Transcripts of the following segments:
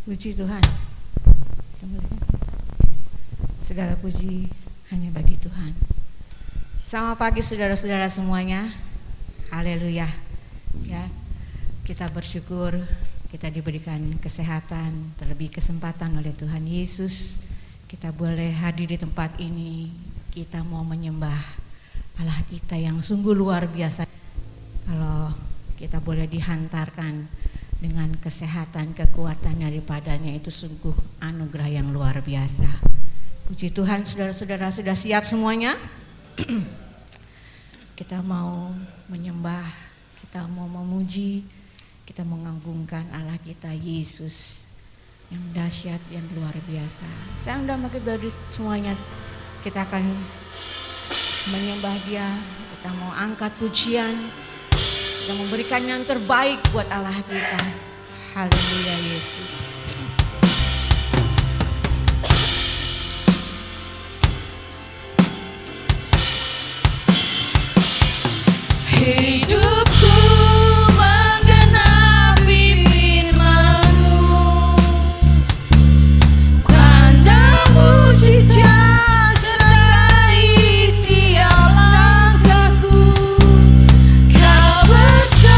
Puji Tuhan. Segala puji hanya bagi Tuhan. Selamat pagi saudara-saudara semuanya. Haleluya. Ya, kita bersyukur kita diberikan kesehatan, terlebih kesempatan oleh Tuhan Yesus. Kita boleh hadir di tempat ini. Kita mau menyembah Allah kita yang sungguh luar biasa. Kalau kita boleh dihantarkan dengan kesehatan, kekuatan daripadanya, itu sungguh anugerah yang luar biasa. Puji Tuhan, saudara-saudara, sudah siap semuanya? Kita mau menyembah, kita mau memuji, kita mengagungkan Allah kita Yesus yang dahsyat, yang luar biasa. Saya undang bagi bagi semuanya, kita akan menyembah Dia, kita mau angkat pujian, kita memberikan yang terbaik buat Allah kita. Haleluya Yesus. Hidupku menggenapi firman-Mu, tanda mujizat sertai tiap langkahku. Kau bersamaku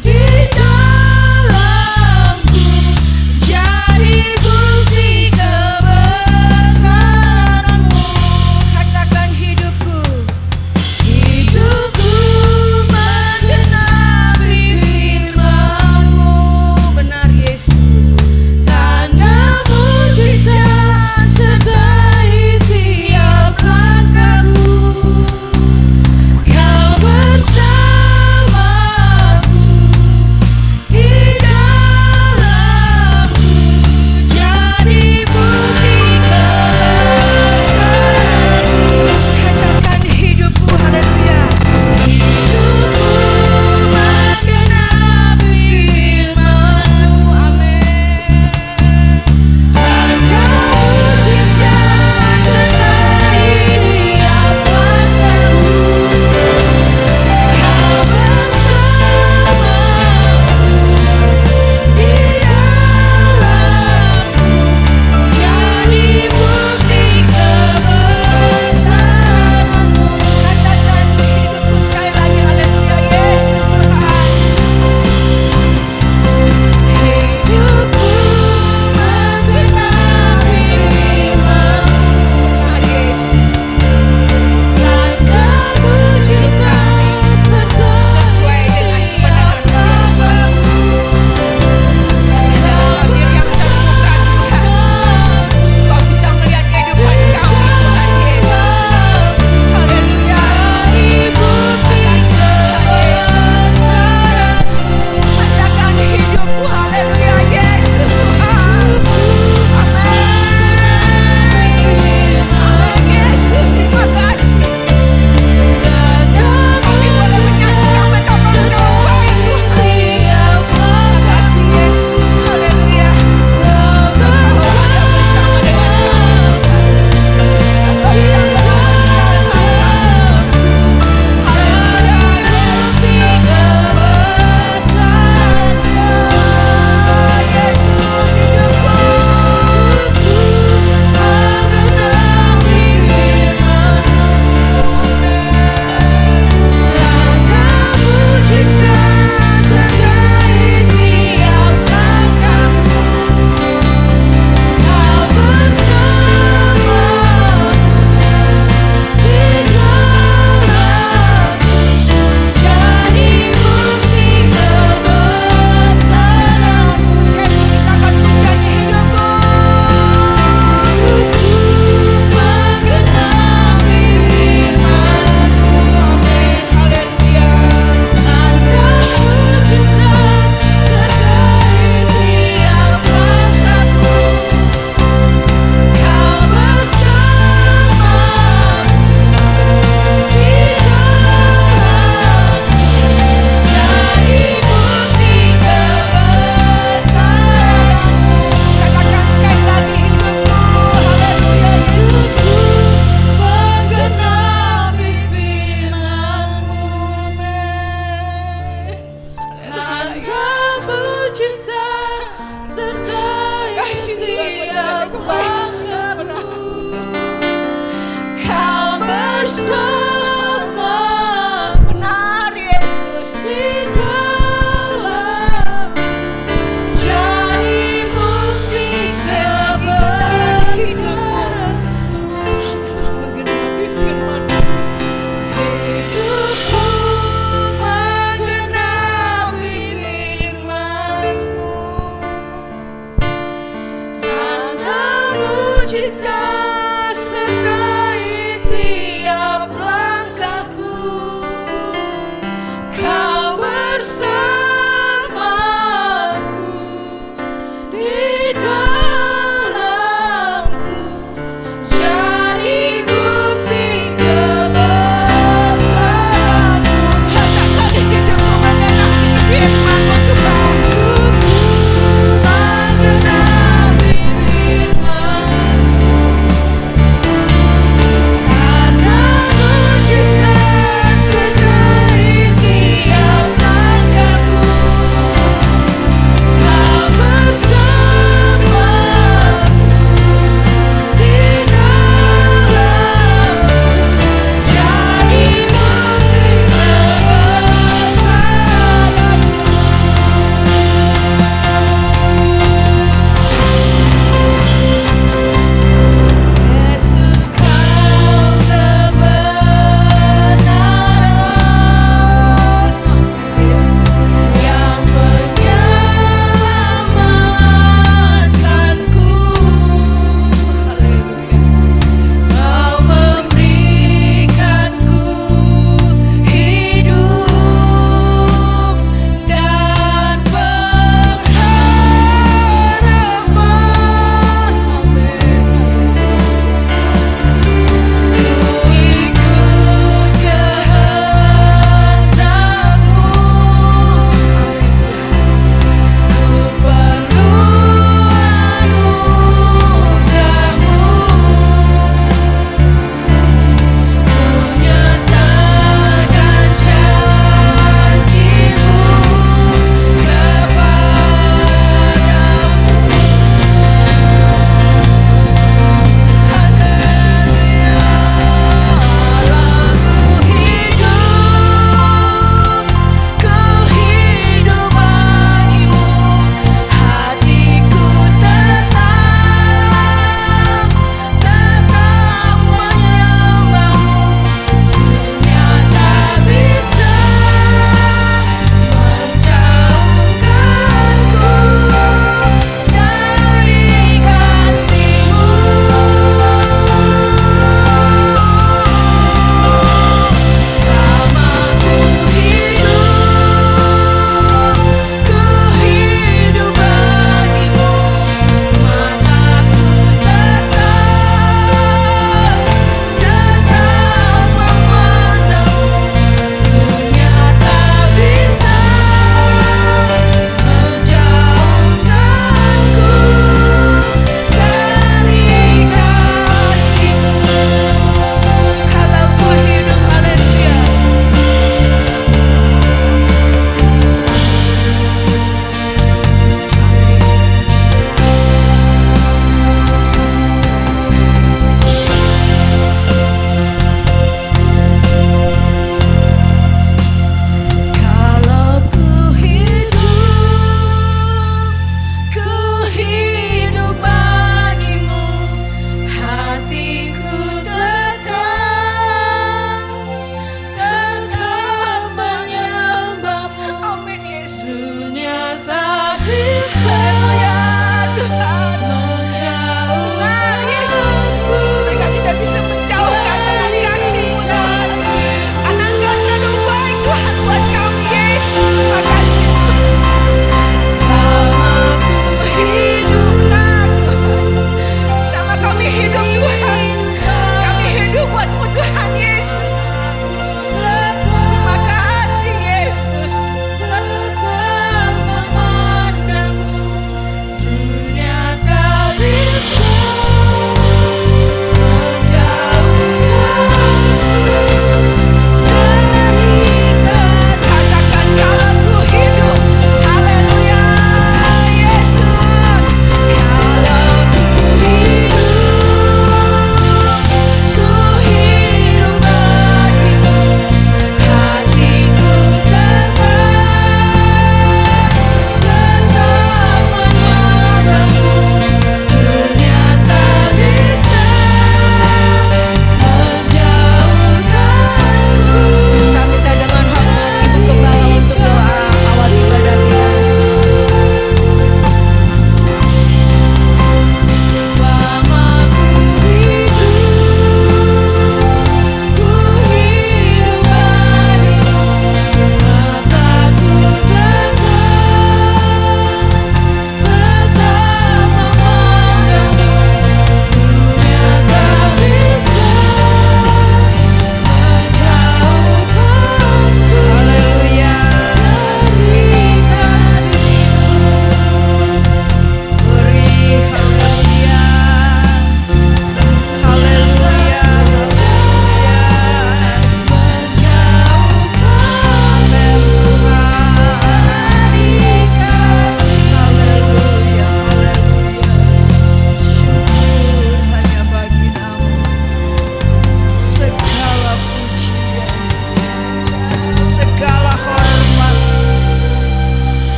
di dalam mujizat sertai tiap langkahku. Kau bersama, benar Yesus di dalam, jadi bukti kebesaran-Mu. Menggenapi firman-Mu. Hidupku menggenapi firman-Mu. Tanda mujizat sertai tiap langkahku.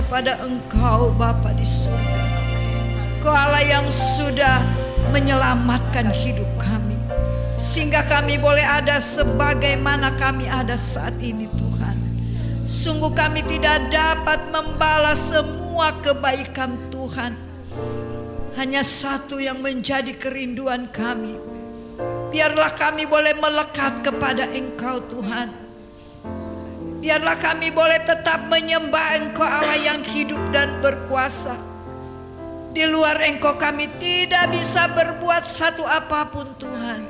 kepada Engkau Bapa di surga. Engkau Allah yang sudah menyelamatkan hidup kami, sehingga kami boleh ada sebagaimana kami ada saat ini Tuhan. Sungguh kami tidak dapat membalas semua kebaikan Tuhan. Hanya satu yang menjadi kerinduan kami. Biarlah kami boleh melekat kepada Engkau Tuhan. Biarlah kami boleh tetap menyembah Engkau Allah yang hidup dan berkuasa. Di luar Engkau kami tidak bisa berbuat satu apapun Tuhan.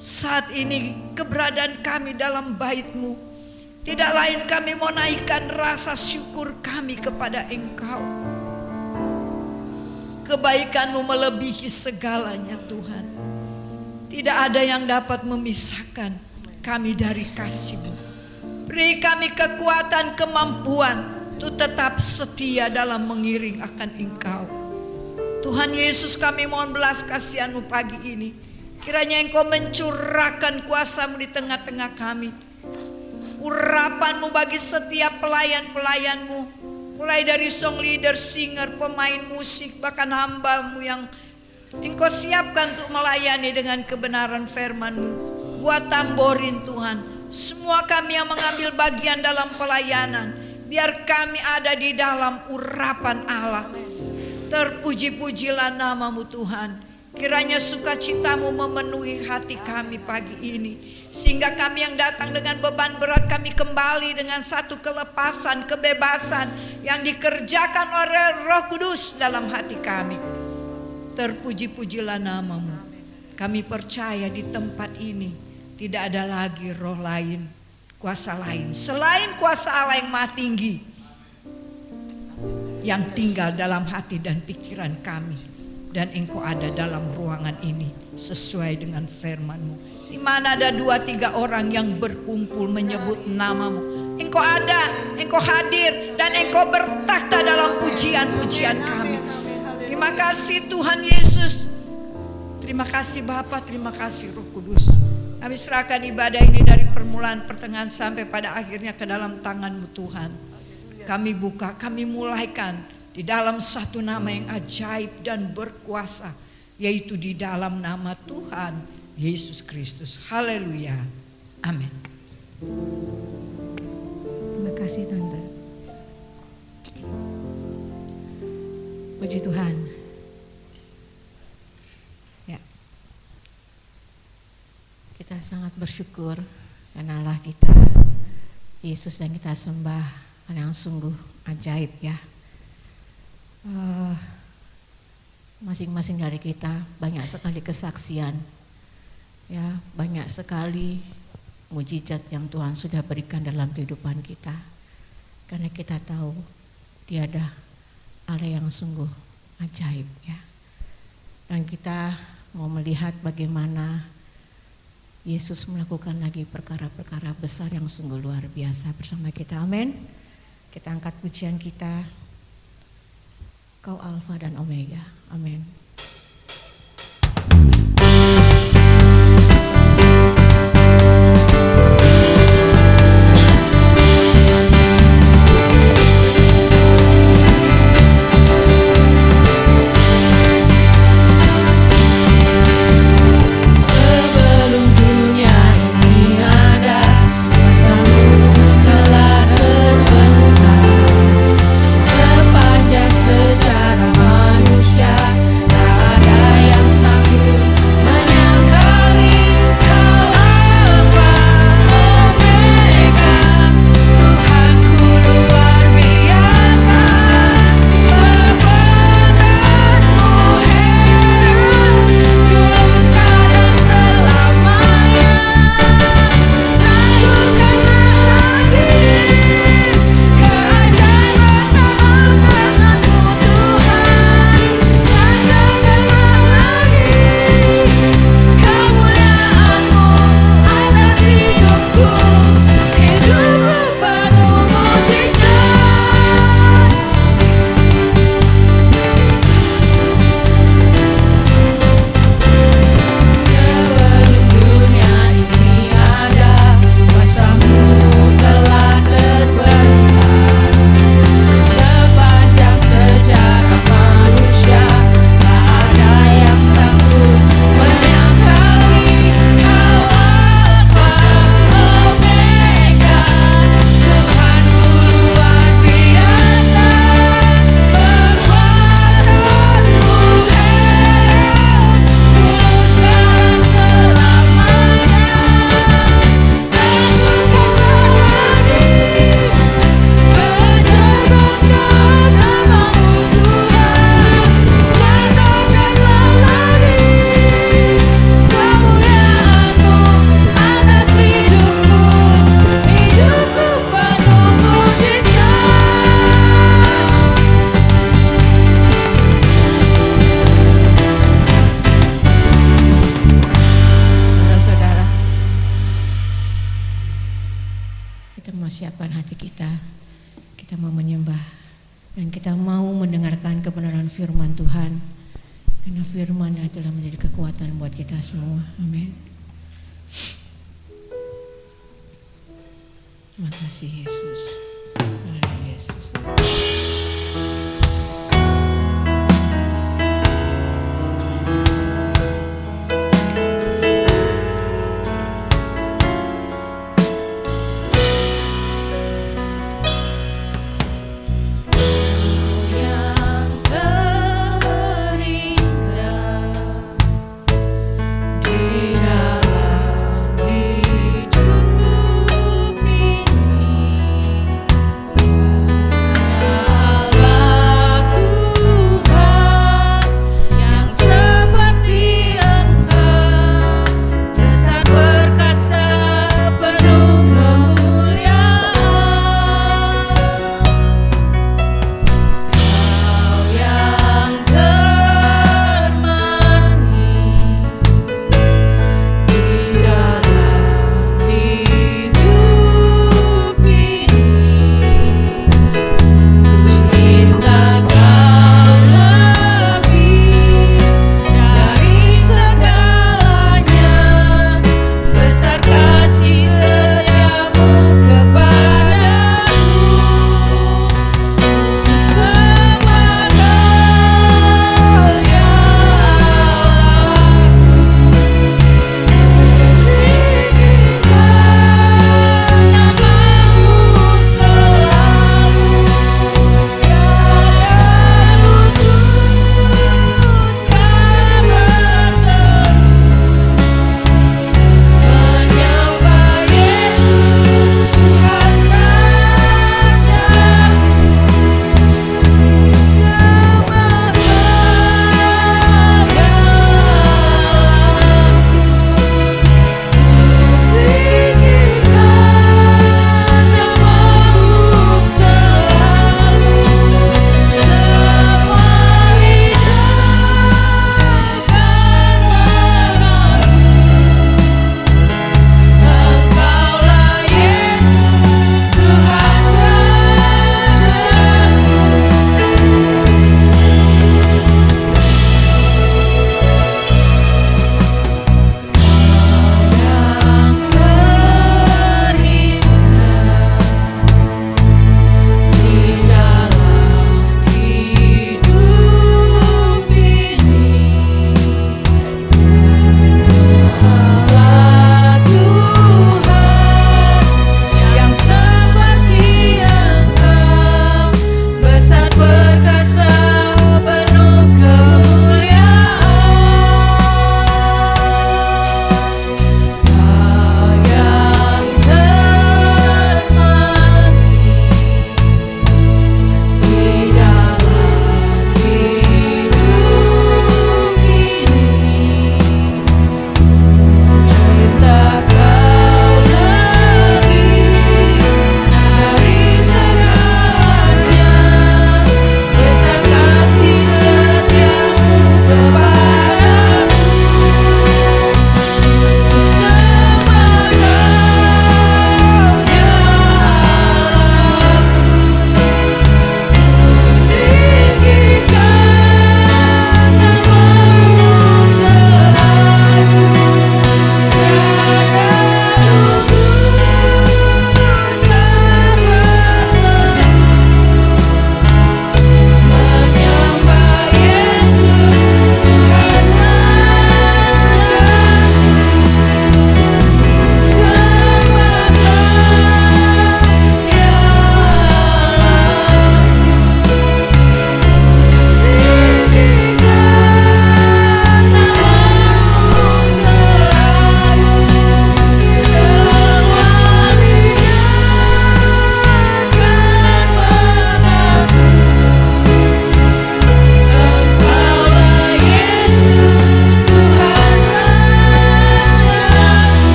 Saat ini keberadaan kami dalam bait-Mu tidak lain kami mau naikkan rasa syukur kami kepada Engkau. Kebaikan-Mu melebihi segalanya Tuhan. Tidak ada yang dapat memisahkan kami dari kasih-Mu. Beri kami kekuatan, kemampuan untuk tetap setia dalam mengiring akan Engkau. Tuhan Yesus, kami mohon belas kasihan-Mu pagi ini. Kiranya Engkau mencurahkan kuasa-Mu di tengah-tengah kami. Urapan-Mu bagi setiap pelayan-pelayan-Mu, mulai dari song leader, singer, pemain musik, bahkan hamba-Mu yang Engkau siapkan untuk melayani dengan kebenaran firman-Mu. Buat tamborin Tuhan, semua kami yang mengambil bagian dalam pelayanan, biar kami ada di dalam urapan Allah. Terpuji-pujilah nama-Mu Tuhan. Kiranya sukacita-Mu memenuhi hati kami pagi ini, sehingga kami yang datang dengan beban berat, kami kembali dengan satu kelepasan, kebebasan yang dikerjakan oleh Roh Kudus dalam hati kami. Terpuji-pujilah nama-Mu. Kami percaya di tempat ini tidak ada lagi roh lain, kuasa lain selain kuasa Allah yang Maha Tinggi, yang tinggal dalam hati dan pikiran kami. Dan Engkau ada dalam ruangan ini sesuai dengan firman-Mu. Di mana ada 2-3 orang yang berkumpul menyebut nama-Mu, Engkau ada, Engkau hadir, dan Engkau bertakhta dalam pujian-pujian kami. Terima kasih Tuhan Yesus. Terima kasih Bapa, terima kasih Roh Kudus. Kami serahkan ibadah ini dari permulaan, pertengahan sampai pada akhirnya ke dalam tangan-Mu Tuhan. Kami buka, kami mulaikan di dalam satu nama yang ajaib dan berkuasa, yaitu di dalam nama Tuhan Yesus Kristus. Haleluya. Amin. Terima kasih Tante. Puji Tuhan. Ya. Kita sangat bersyukur karena Allah kita, Yesus yang kita sembah, yang sungguh ajaib ya. Masing-masing dari kita banyak sekali kesaksian ya, banyak sekali mujizat yang Tuhan sudah berikan dalam kehidupan kita, karena kita tahu Dia ada Allah yang sungguh ajaib ya. Dan kita mau melihat bagaimana Yesus melakukan lagi perkara-perkara besar yang sungguh luar biasa bersama kita. Amin. Kita angkat pujian kita, Kau Alfa dan Omega. Amin. Secara manusia kita mau siapkan hati kita. Kita mau menyembah dan kita mau mendengarkan kebenaran firman Tuhan. Karena firman itulah menjadi kekuatan buat kita semua. Amin. Terima kasih Yesus. Mari Yesus. Hidup ini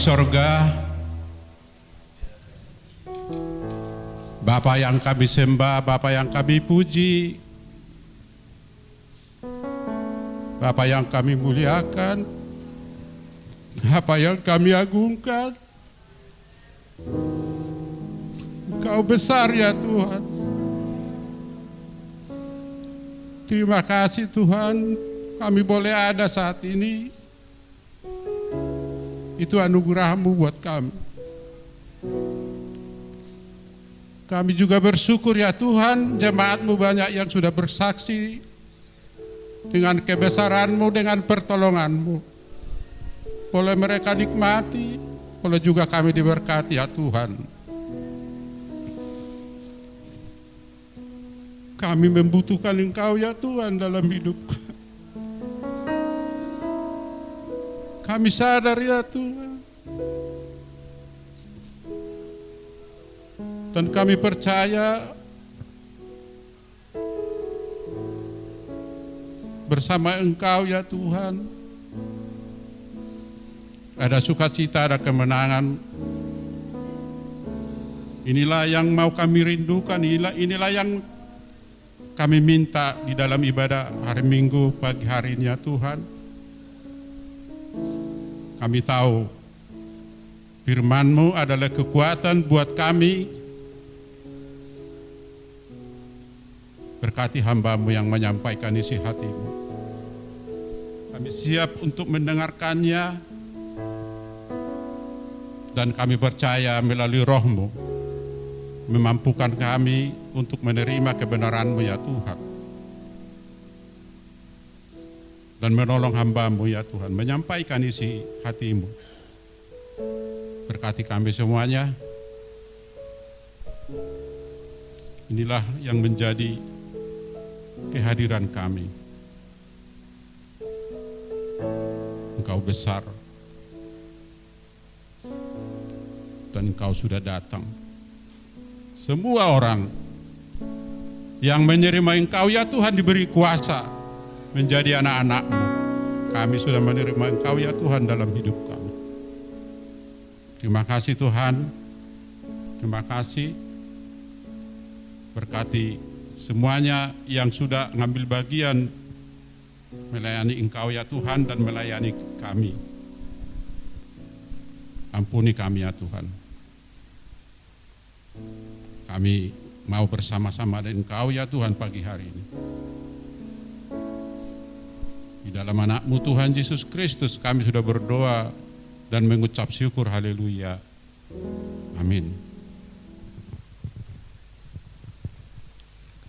sorga, Bapa yang kami sembah, Bapa yang kami puji, Bapa yang kami muliakan, Bapa yang kami agungkan. Engkau besar ya Tuhan. Terima kasih Tuhan, kami boleh ada saat ini. Itu anugerah-Mu buat kami. Kami juga bersyukur ya Tuhan, jemaat-Mu banyak yang sudah bersaksi dengan kebesaran-Mu, dengan pertolongan-Mu. Boleh mereka nikmati, boleh juga kami diberkati ya Tuhan. Kami membutuhkan Engkau ya Tuhan dalam hidup. Kami sadar ya Tuhan. Dan kami percaya bersama Engkau ya Tuhan, ada sukacita, ada kemenangan. Inilah yang mau kami rindukan, inilah yang kami minta di dalam ibadah hari Minggu pagi hari ini ya Tuhan. Kami tahu firman-Mu adalah kekuatan buat kami. Berkati hamba-Mu yang menyampaikan isi hati-Mu. Kami siap untuk mendengarkannya. Dan kami percaya melalui Roh-Mu memampukan kami untuk menerima kebenaran-Mu ya Tuhan. Dan menolong hamba-Mu ya Tuhan menyampaikan isi hati-Mu. Berkati kami semuanya. Inilah yang menjadi kehadiran kami. Engkau besar dan Engkau sudah datang. Semua orang yang menerima Engkau ya Tuhan diberi kuasa menjadi anak-anak-Mu. Kami sudah menerima Engkau ya Tuhan dalam hidup kami. Terima kasih Tuhan. Terima kasih. Berkati semuanya yang sudah ngambil bagian melayani Engkau ya Tuhan dan melayani kami. Ampuni kami ya Tuhan. Kami mau bersama-sama dengan Engkau ya Tuhan pagi hari ini. Di dalam anak-Mu Tuhan Yesus Kristus kami sudah berdoa dan mengucap syukur, haleluya. Amin.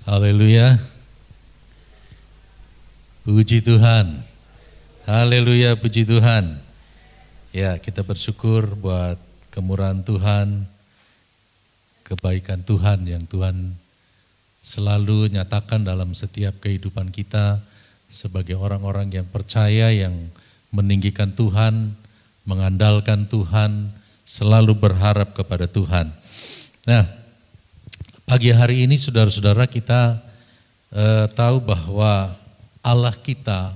Haleluya. Puji Tuhan. Haleluya, puji Tuhan. Ya, kita bersyukur buat kemurahan Tuhan, kebaikan Tuhan yang Tuhan selalu nyatakan dalam setiap kehidupan kita sebagai orang-orang yang percaya, yang meninggikan Tuhan, mengandalkan Tuhan, selalu berharap kepada Tuhan. Nah, pagi hari ini saudara-saudara kita tahu bahwa Allah kita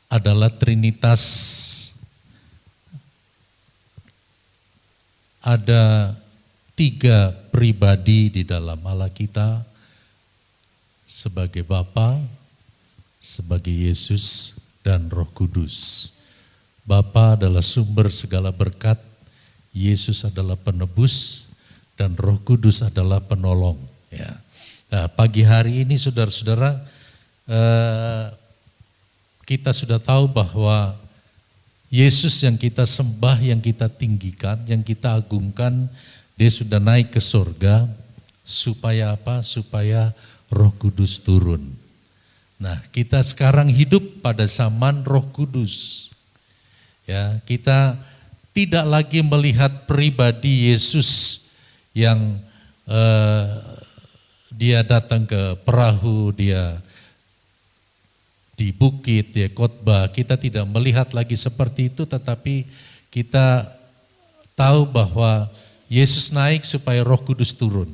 adalah Trinitas. Ada 3 pribadi di dalam Allah kita, sebagai Bapa, sebagai Yesus, dan Roh Kudus. Bapa adalah sumber segala berkat, Yesus adalah penebus, dan Roh Kudus adalah penolong. Ya. Nah, pagi hari ini saudara-saudara, kita sudah tahu bahwa Yesus yang kita sembah, yang kita tinggikan, yang kita agungkan, dia sudah naik ke surga. Supaya apa? Supaya Roh Kudus turun. Nah, kita sekarang hidup pada zaman Roh Kudus. Ya, kita tidak lagi melihat pribadi Yesus yang dia datang ke perahu, dia di bukit, dia khotbah. Kita tidak melihat lagi seperti itu, tetapi kita tahu bahwa Yesus naik supaya Roh Kudus turun.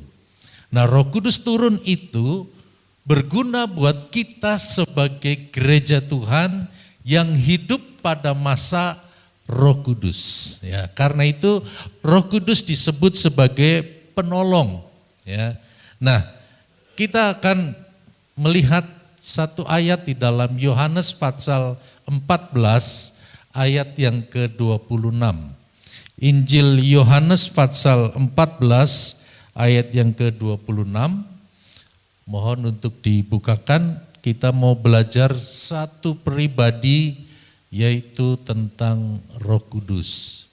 Nah, Roh Kudus turun itu berguna buat kita sebagai gereja Tuhan yang hidup pada masa Roh Kudus. Ya, karena itu Roh Kudus disebut sebagai penolong. Ya, nah kita akan melihat satu ayat di dalam Yohanes pasal 14 ayat yang ke-26. Injil Yohanes pasal 14 ayat yang ke-26. Mohon untuk dibukakan, kita mau belajar satu pribadi yaitu tentang Roh Kudus.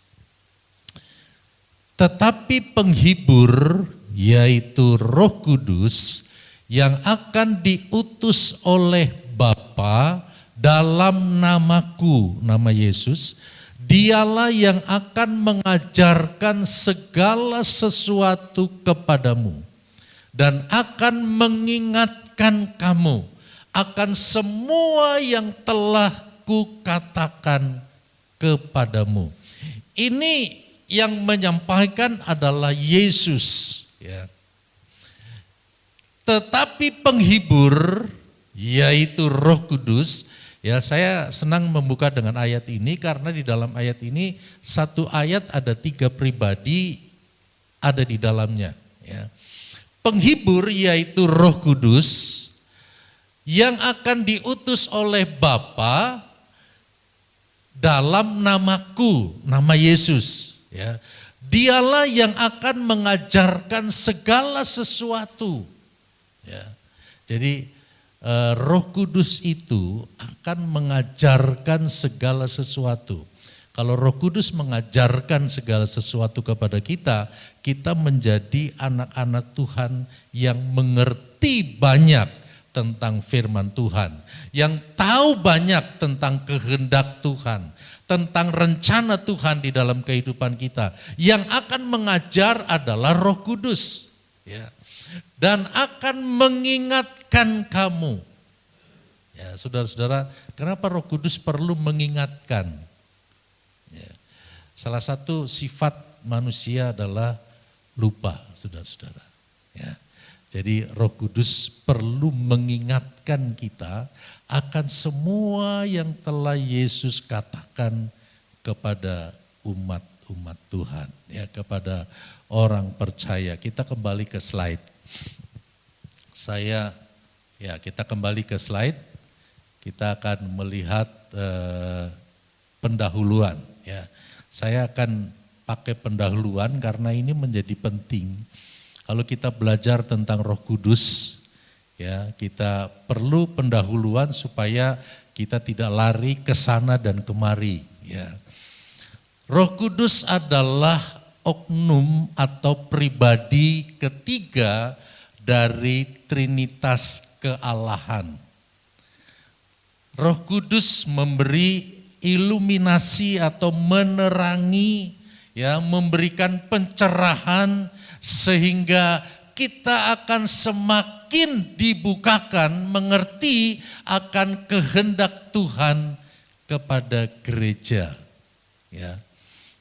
Tetapi penghibur yaitu Roh Kudus yang akan diutus oleh Bapa dalam namaku, nama Yesus, dialah yang akan mengajarkan segala sesuatu kepadamu dan akan mengingatkan kamu akan semua yang telah kukatakan kepadamu. Ini yang menyampaikan adalah Yesus, ya. Tetapi penghibur yaitu Roh Kudus, ya, saya senang membuka dengan ayat ini karena di dalam ayat ini satu ayat ada 3 pribadi ada di dalamnya, ya. Penghibur yaitu Roh Kudus yang akan diutus oleh Bapa dalam namaku, nama Yesus, ya. Dialah yang akan mengajarkan segala sesuatu, ya. Jadi Roh Kudus itu akan mengajarkan segala sesuatu. Kalau Roh Kudus mengajarkan segala sesuatu kepada kita, kita menjadi anak-anak Tuhan yang mengerti banyak tentang firman Tuhan, yang tahu banyak tentang kehendak Tuhan, tentang rencana Tuhan di dalam kehidupan kita. Yang akan mengajar adalah Roh Kudus, ya. Dan akan mengingatkan kamu. Ya, saudara-saudara, kenapa Roh Kudus perlu mengingatkan? Ya, salah satu sifat manusia adalah lupa, saudara-saudara. Ya, jadi Roh Kudus perlu mengingatkan kita akan semua yang telah Yesus katakan kepada umat Tuhan, ya, kepada orang percaya. Kita kembali ke slide. Kita kembali ke slide. Kita akan melihat pendahuluan, ya. Saya akan pakai pendahuluan karena ini menjadi penting. Kalau kita belajar tentang Roh Kudus, ya, kita perlu pendahuluan supaya kita tidak lari ke sana dan kemari, ya. Roh Kudus adalah oknum atau pribadi ketiga dari Trinitas kealahan. Roh Kudus memberi iluminasi atau menerangi, ya, memberikan pencerahan sehingga kita akan semakin dibukakan mengerti akan kehendak Tuhan kepada gereja, ya.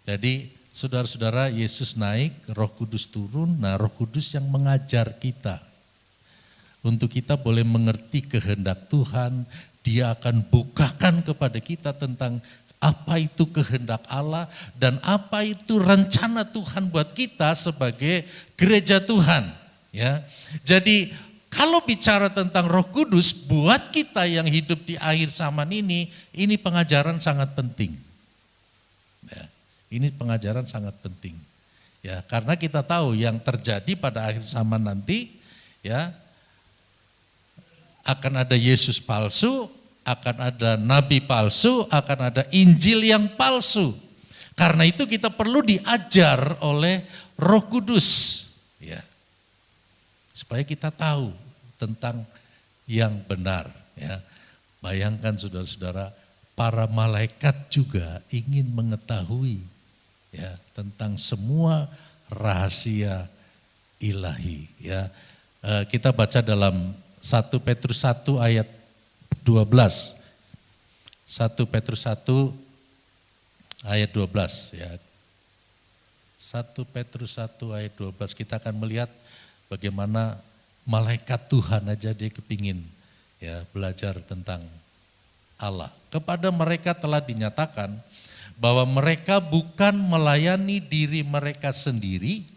Jadi saudara-saudara, Yesus naik, Roh Kudus turun. Nah, Roh Kudus yang mengajar kita untuk kita boleh mengerti kehendak Tuhan. Dia akan bukakan kepada kita tentang apa itu kehendak Allah dan apa itu rencana Tuhan buat kita sebagai gereja Tuhan, ya. Jadi kalau bicara tentang Roh Kudus buat kita yang hidup di akhir zaman ini pengajaran sangat penting. Ya, ini pengajaran sangat penting. Ya, karena kita tahu yang terjadi pada akhir zaman nanti, ya, akan ada Yesus palsu, akan ada nabi palsu, akan ada Injil yang palsu. Karena itu kita perlu diajar oleh Roh Kudus, ya, supaya kita tahu tentang yang benar, ya. Bayangkan saudara-saudara, para malaikat juga ingin mengetahui, ya, tentang semua rahasia ilahi, ya. Kita baca dalam 1 Petrus 1 ayat 12. 1 Petrus 1 ayat 12, ya. 1 Petrus 1 ayat 12, kita akan melihat bagaimana malaikat Tuhan aja dia kepingin, ya, belajar tentang Allah. Kepada mereka telah dinyatakan bahwa mereka bukan melayani diri mereka sendiri,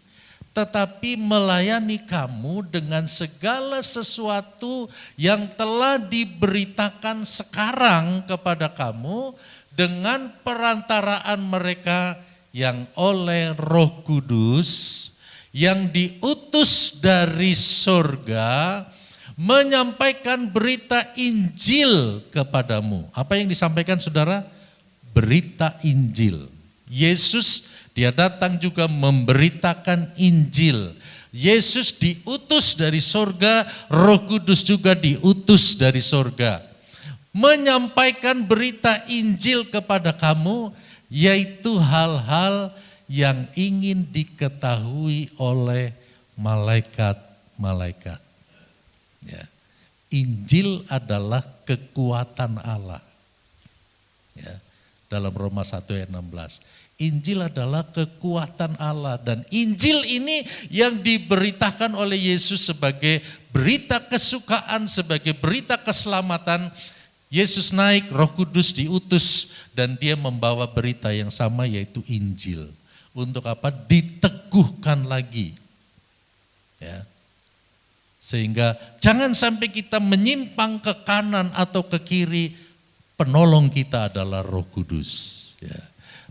tetapi melayani kamu dengan segala sesuatu yang telah diberitakan sekarang kepada kamu dengan perantaraan mereka yang oleh Roh Kudus yang diutus dari surga menyampaikan berita Injil kepadamu. Apa yang disampaikan saudara? Berita Injil. Yesus dia datang juga memberitakan Injil. Yesus diutus dari surga, Roh Kudus juga diutus dari surga. Menyampaikan berita Injil kepada kamu, yaitu hal-hal yang ingin diketahui oleh malaikat-malaikat. Ya. Injil adalah kekuatan Allah. Ya. Dalam Roma 1 ayat 16. Injil adalah kekuatan Allah dan Injil ini yang diberitakan oleh Yesus sebagai berita kesukaan, sebagai berita keselamatan. Yesus naik, Roh Kudus diutus dan dia membawa berita yang sama yaitu Injil. Untuk apa? Diteguhkan lagi. Ya. Sehingga jangan sampai kita menyimpang ke kanan atau ke kiri, penolong kita adalah Roh Kudus. Ya.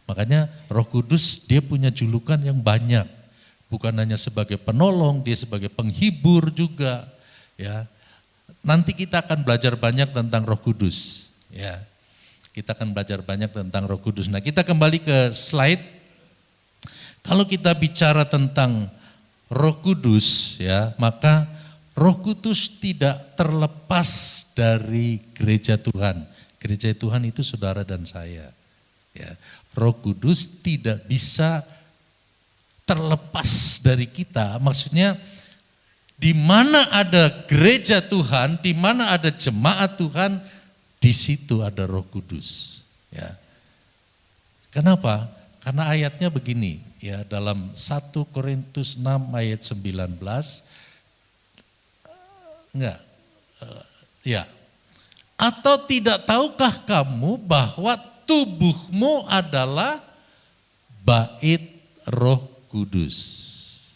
Makanya Roh Kudus dia punya julukan yang banyak. Bukan hanya sebagai penolong, dia sebagai penghibur juga. Ya. Nanti kita akan belajar banyak tentang Roh Kudus. Ya. Kita akan belajar banyak tentang Roh Kudus. Nah, kita kembali ke slide. Kalau kita bicara tentang Roh Kudus, ya, maka Roh Kudus tidak terlepas dari gereja Tuhan. Gereja Tuhan itu saudara dan saya. Ya. Roh Kudus tidak bisa terlepas dari kita. Maksudnya di mana ada gereja Tuhan, di mana ada jemaat Tuhan, di situ ada Roh Kudus. Ya. Kenapa? Karena ayatnya begini, ya, dalam 1 Korintus 6 ayat 19. Atau tidak tahukah kamu bahwa tubuhmu adalah bait Roh Kudus.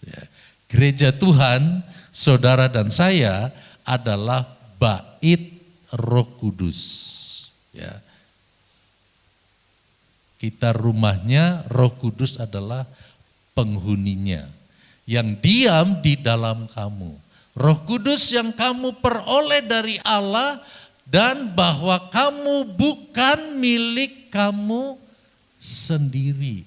Ya. Gereja Tuhan, saudara dan saya adalah bait Roh Kudus. Ya. Kita rumahnya, Roh Kudus adalah penghuninya yang diam di dalam kamu. Roh Kudus yang kamu peroleh dari Allah dan bahwa kamu bukan milik kamu sendiri.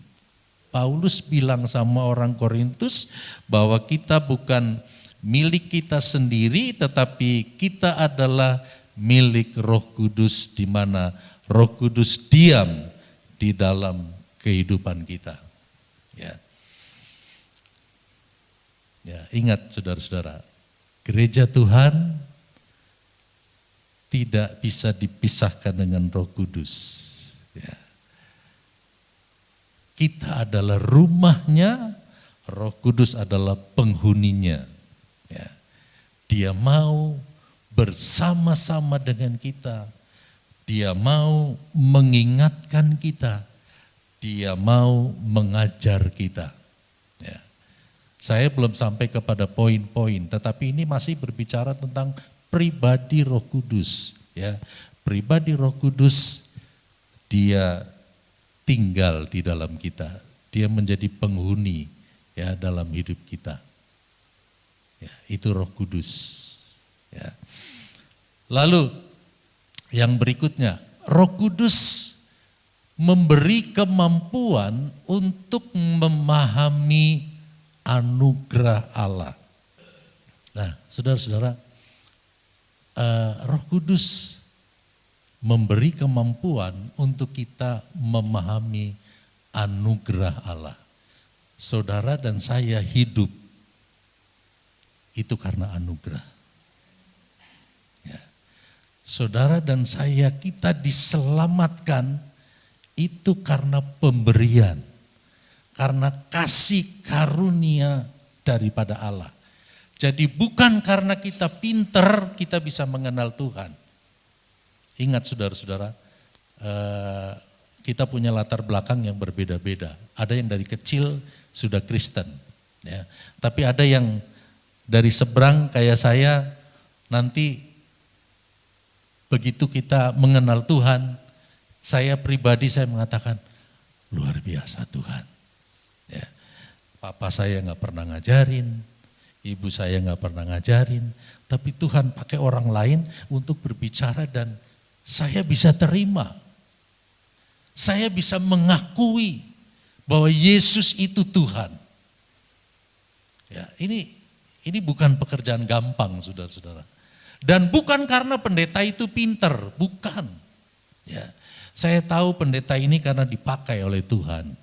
Paulus bilang sama orang Korintus bahwa kita bukan milik kita sendiri, tetapi kita adalah milik Roh Kudus, di mana Roh Kudus diam di dalam kehidupan kita. Ya. Ya, ingat saudara-saudara, gereja Tuhan tidak bisa dipisahkan dengan Roh Kudus. Ya. Kita adalah rumahnya, Roh Kudus adalah penghuninya. Ya. Dia mau bersama-sama dengan kita. Dia mau mengingatkan kita. Dia mau mengajar kita. Ya. Saya belum sampai kepada poin-poin, tetapi ini masih berbicara tentang pribadi Roh Kudus. Ya. Pribadi Roh Kudus, dia tinggal di dalam kita. Dia menjadi penghuni, ya, dalam hidup kita. Ya, itu Roh Kudus. Ya. Lalu yang berikutnya, Roh Kudus memberi kemampuan untuk memahami anugerah Allah. Nah, saudara-saudara, Roh Kudus memberi kemampuan untuk kita memahami anugerah Allah. Saudara dan saya hidup itu karena anugerah. Ya. Saudara dan saya, kita diselamatkan itu karena pemberian, karena kasih karunia daripada Allah. Jadi bukan karena kita pinter kita bisa mengenal Tuhan. Ingat saudara-saudara, kita punya latar belakang yang berbeda-beda. Ada yang dari kecil sudah Kristen, ya. Tapi ada yang dari seberang kayak saya, nanti begitu kita mengenal Tuhan, saya pribadi saya mengatakan luar biasa Tuhan. Ya. Papa saya nggak pernah ngajarin, ibu saya nggak pernah ngajarin, tapi Tuhan pakai orang lain untuk berbicara dan saya bisa terima. Saya bisa mengakui bahwa Yesus itu Tuhan. Ya, ini bukan pekerjaan gampang, saudara-saudara. Dan bukan karena pendeta itu pinter, bukan. Ya, saya tahu pendeta ini karena dipakai oleh Tuhan.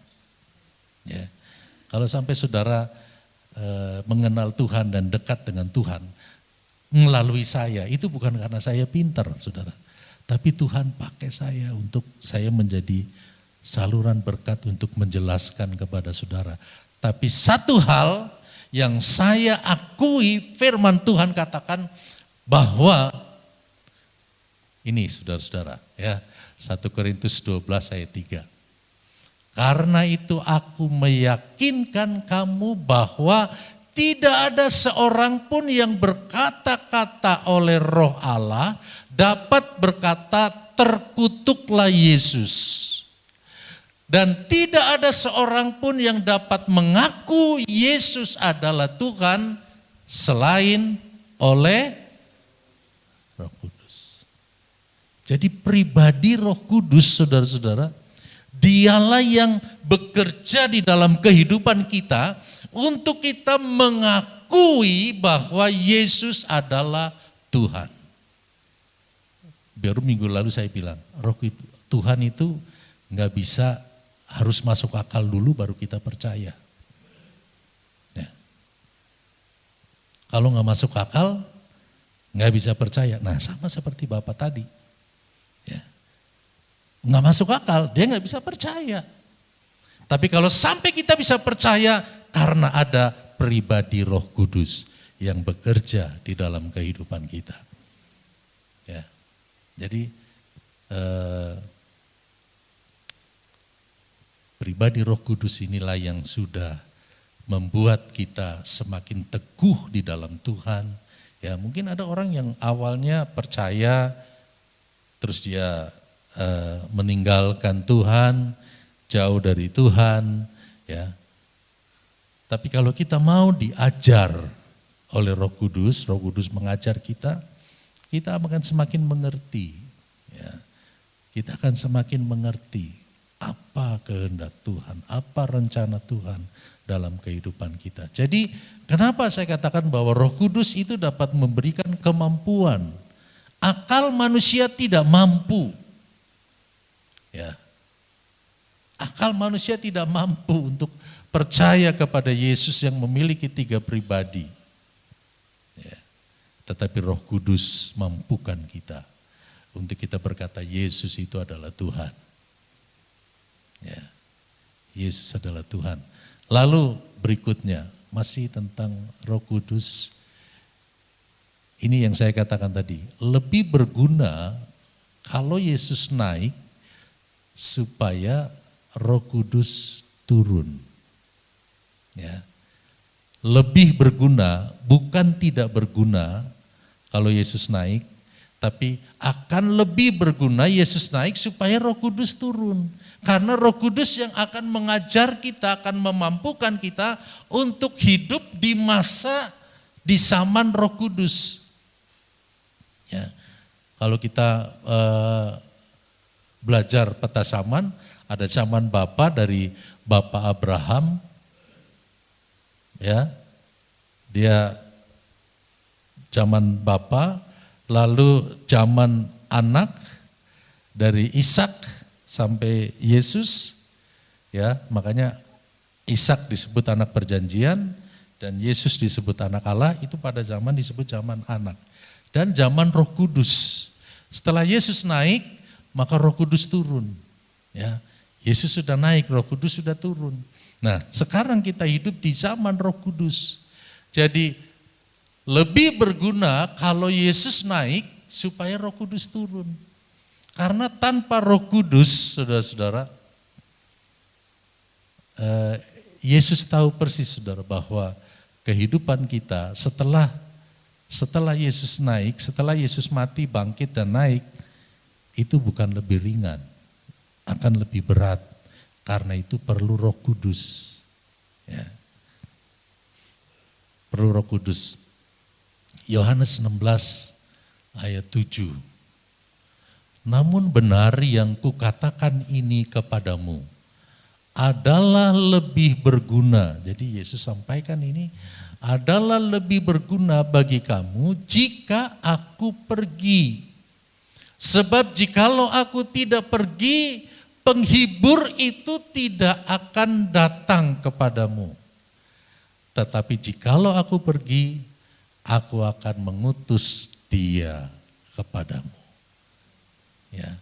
Ya, kalau sampai saudara mengenal Tuhan dan dekat dengan Tuhan melalui saya, itu bukan karena saya pinter, saudara. Tapi Tuhan pakai saya untuk saya menjadi saluran berkat untuk menjelaskan kepada saudara. Tapi satu hal yang saya akui, firman Tuhan katakan bahwa ini saudara-saudara, ya, 1 Korintus 12 ayat 3. Karena itu aku meyakinkan kamu bahwa tidak ada seorang pun yang berkata-kata oleh Roh Allah dapat berkata terkutuklah Yesus. Dan tidak ada seorang pun yang dapat mengaku Yesus adalah Tuhan selain oleh Roh Kudus. Jadi pribadi Roh Kudus, saudara-saudara, dialah yang bekerja di dalam kehidupan kita untuk kita mengakui bahwa Yesus adalah Tuhan. Baru minggu lalu saya bilang, Tuhan itu nggak bisa harus masuk akal dulu baru kita percaya. Ya. Kalau nggak masuk akal, nggak bisa percaya. Nah, sama seperti Bapak tadi. Ya. Nggak masuk akal, dia nggak bisa percaya. Tapi kalau sampai kita bisa percaya karena ada pribadi Roh Kudus yang bekerja di dalam kehidupan kita. Ya. Jadi pribadi Roh Kudus inilah yang sudah membuat kita semakin teguh di dalam Tuhan. Ya, mungkin ada orang yang awalnya percaya, terus dia meninggalkan Tuhan, jauh dari Tuhan, ya. Tapi kalau kita mau diajar oleh Roh Kudus mengajar kita akan semakin mengerti, ya. Kita akan semakin mengerti apa kehendak Tuhan, apa rencana Tuhan dalam kehidupan kita. Jadi kenapa saya katakan bahwa Roh Kudus itu dapat memberikan kemampuan. Akal manusia tidak mampu. Ya. Akal manusia tidak mampu untuk percaya kepada Yesus yang memiliki 3 pribadi. Ya. Tetapi Roh Kudus mampukan kita untuk kita berkata Yesus itu adalah Tuhan. Ya. Yesus adalah Tuhan. Lalu berikutnya masih tentang Roh Kudus. Ini yang saya katakan tadi, lebih berguna kalau Yesus naik supaya Roh Kudus turun. Ya. Lebih berguna, bukan tidak berguna kalau Yesus naik, tapi akan lebih berguna Yesus naik supaya Roh Kudus turun. Karena Roh Kudus yang akan mengajar kita, akan memampukan kita untuk hidup di zaman Roh Kudus. Ya. Kalau kita belajar peta zaman, ada zaman Bapa dari Bapak Abraham, ya, dia zaman Bapa, lalu zaman anak dari Ishak sampai Yesus, ya, makanya Ishak disebut anak perjanjian dan Yesus disebut anak Allah, itu pada zaman disebut zaman anak. Dan zaman Roh Kudus, setelah Yesus naik, maka Roh Kudus turun. Ya, Yesus sudah naik, Roh Kudus sudah turun. Nah, sekarang kita hidup di zaman Roh Kudus. Jadi lebih berguna kalau Yesus naik supaya Roh Kudus turun. Karena tanpa Roh Kudus, saudara-saudara, Yesus tahu persis, saudara, bahwa kehidupan kita setelah Yesus naik, setelah Yesus mati, bangkit dan naik, itu bukan lebih ringan, akan lebih berat. Karena itu perlu Roh Kudus. Ya. Perlu Roh Kudus. Yohanes 16 ayat 7. Namun benar yang kukatakan ini kepadamu adalah lebih berguna. Jadi Yesus sampaikan ini adalah lebih berguna bagi kamu jika aku pergi. Sebab jikalau aku tidak pergi, penghibur itu tidak akan datang kepadamu. Tetapi jikalau aku pergi, aku akan mengutus dia kepadamu. Ya,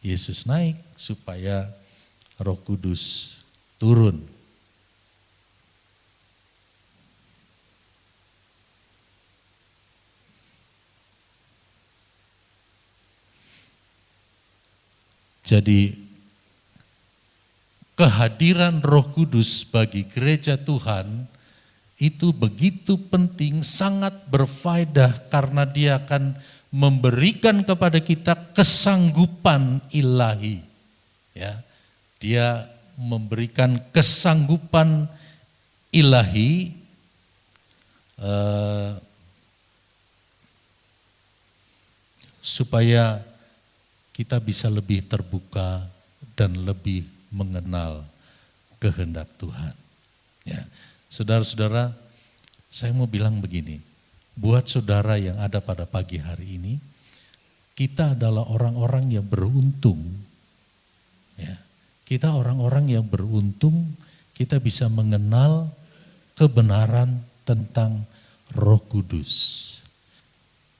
Yesus naik supaya Roh Kudus turun. Jadi kehadiran Roh Kudus bagi gereja Tuhan itu begitu penting, sangat berfaedah karena dia akan memberikan kepada kita kesanggupan ilahi. Ya, dia memberikan kesanggupan ilahi supaya kita bisa lebih terbuka dan lebih mengenal kehendak Tuhan. Ya, saudara-saudara, saya mau bilang begini, buat saudara yang ada pada pagi hari ini, kita adalah orang-orang yang beruntung. Ya, kita orang-orang yang beruntung, kita bisa mengenal kebenaran tentang Roh Kudus.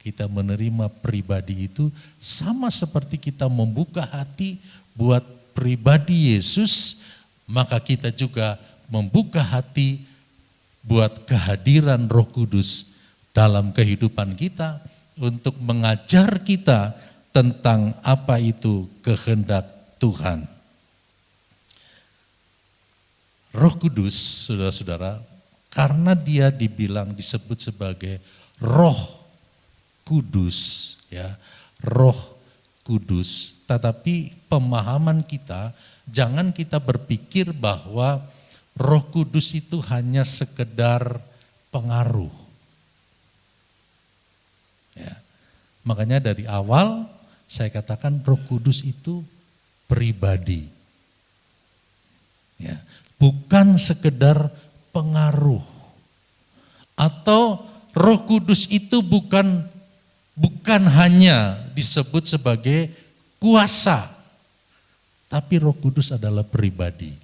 Kita menerima pribadi itu sama seperti kita membuka hati buat pribadi Yesus, maka kita juga membuka hati buat kehadiran Roh Kudus dalam kehidupan kita untuk mengajar kita tentang apa itu kehendak Tuhan. Roh Kudus, saudara-saudara, karena dia disebut sebagai Roh Kudus, ya, Roh Kudus. Tetapi pemahaman kita, jangan kita berpikir bahwa Roh Kudus itu hanya sekedar pengaruh. Ya. Makanya dari awal saya katakan Roh Kudus itu pribadi. Ya. Bukan sekedar pengaruh. Atau Roh Kudus itu bukan hanya disebut sebagai kuasa, tapi Roh Kudus adalah pribadi.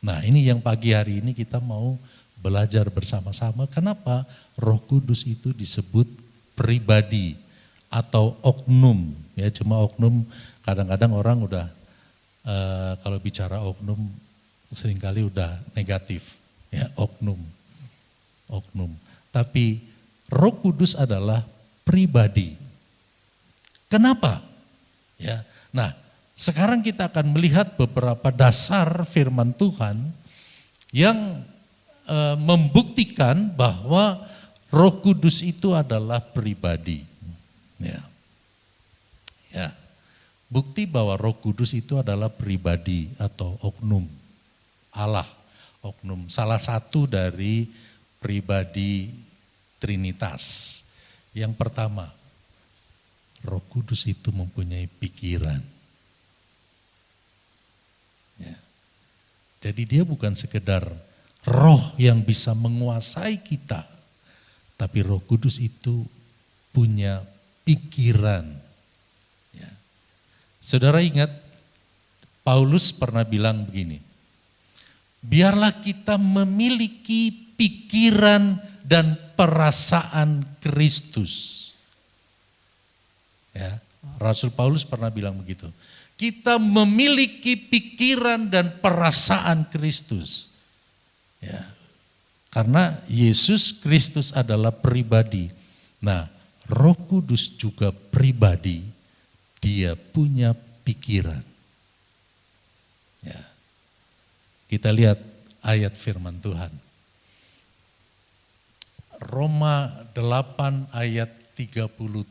Nah, ini yang pagi hari ini kita mau belajar bersama-sama. Kenapa Roh Kudus itu disebut pribadi atau oknum? Ya, cuma oknum kadang-kadang orang udah kalau bicara oknum seringkali udah negatif, ya, oknum. Tapi Roh Kudus adalah pribadi. Kenapa? Ya. Nah, sekarang kita akan melihat beberapa dasar firman Tuhan yang membuktikan bahwa Roh Kudus itu adalah pribadi. Ya. Ya. Bukti bahwa Roh Kudus itu adalah pribadi atau oknum Allah, oknum, salah satu dari pribadi Trinitas. Yang pertama, Roh Kudus itu mempunyai pikiran. Ya. Jadi dia bukan sekedar roh yang bisa menguasai kita, tapi Roh Kudus itu punya pikiran. Ya. Saudara ingat, Paulus pernah bilang begini, biarlah kita memiliki pikiran dan perasaan Kristus. Ya, Rasul Paulus pernah bilang begitu. Kita memiliki pikiran dan perasaan Kristus. Ya. Karena Yesus Kristus adalah pribadi. Nah, Roh Kudus juga pribadi. dia punya pikiran. Ya. Kita lihat ayat firman Tuhan. Roma 8 ayat 37.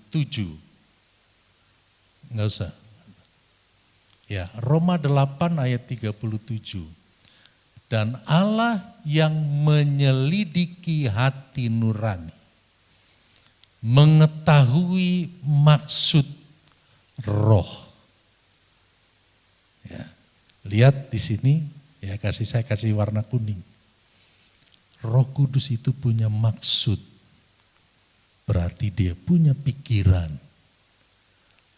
Enggak usah. Ya, Roma 8 ayat 37. Dan Allah yang menyelidiki hati nurani, mengetahui maksud roh. Ya, lihat di sini, ya saya kasih warna kuning. Roh Kudus itu punya maksud, berarti dia punya pikiran.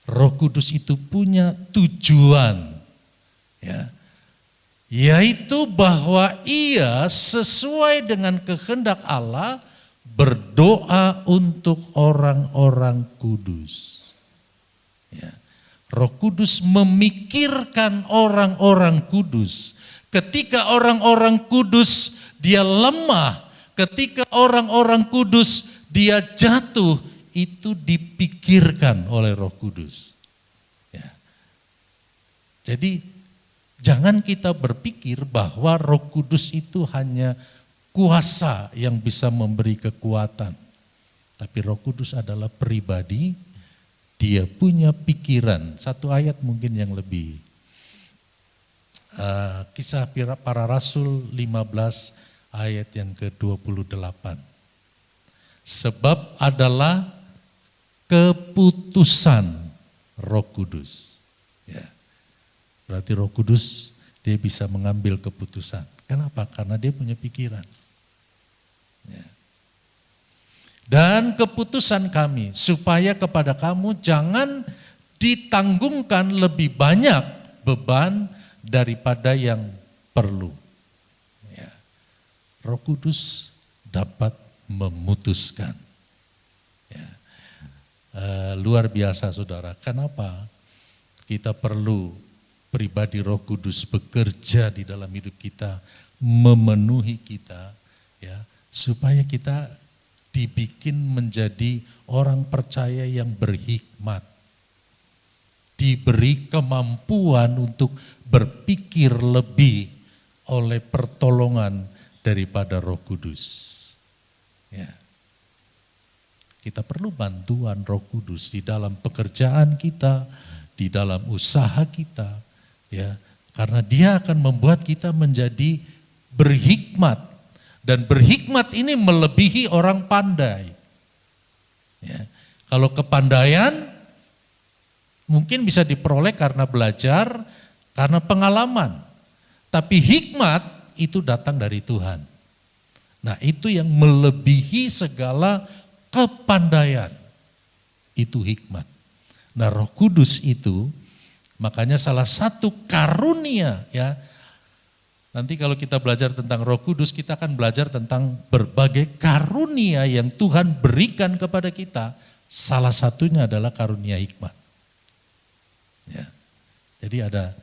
Roh Kudus itu punya tujuan, ya, yaitu bahwa ia sesuai dengan kehendak Allah berdoa untuk orang-orang kudus. Ya. Roh Kudus memikirkan orang-orang kudus. Ketika orang-orang kudus dia lemah, ketika orang-orang kudus dia jatuh, itu dipikirkan oleh Roh Kudus. Ya. Jadi jangan kita berpikir bahwa Roh Kudus itu hanya kuasa yang bisa memberi kekuatan. Tapi Roh Kudus adalah pribadi, dia punya pikiran. Satu ayat mungkin yang lebih. Kisah Para Rasul 15 ayat yang ke-28. Sebab adalah keputusan Roh Kudus. Ya. Berarti Roh Kudus dia bisa mengambil keputusan. Kenapa? Karena dia punya pikiran. Ya. Dan keputusan kami supaya kepada kamu jangan ditanggungkan lebih banyak beban daripada yang perlu. Ya. Roh Kudus dapat memutuskan. Ya. Luar biasa saudara. Kenapa kita perlu pribadi Roh Kudus bekerja di dalam hidup kita, memenuhi kita, ya, supaya kita dibikin menjadi orang percaya yang berhikmat, diberi kemampuan untuk berpikir lebih oleh pertolongan daripada Roh Kudus. Ya. Kita perlu bantuan Roh Kudus di dalam pekerjaan kita, di dalam usaha kita, ya, karena dia akan membuat kita menjadi berhikmat, dan berhikmat ini melebihi orang pandai. Ya. Kalau kepandaian mungkin bisa diperoleh karena belajar, karena pengalaman, tapi hikmat itu datang dari Tuhan. Nah, itu yang melebihi segala kepandaian, itu hikmat. Nah, Roh Kudus itu makanya salah satu karunia, ya. Nanti kalau kita belajar tentang Roh Kudus, kita akan belajar tentang berbagai karunia yang Tuhan berikan kepada kita. Salah satunya adalah karunia hikmat. Ya. Jadi ada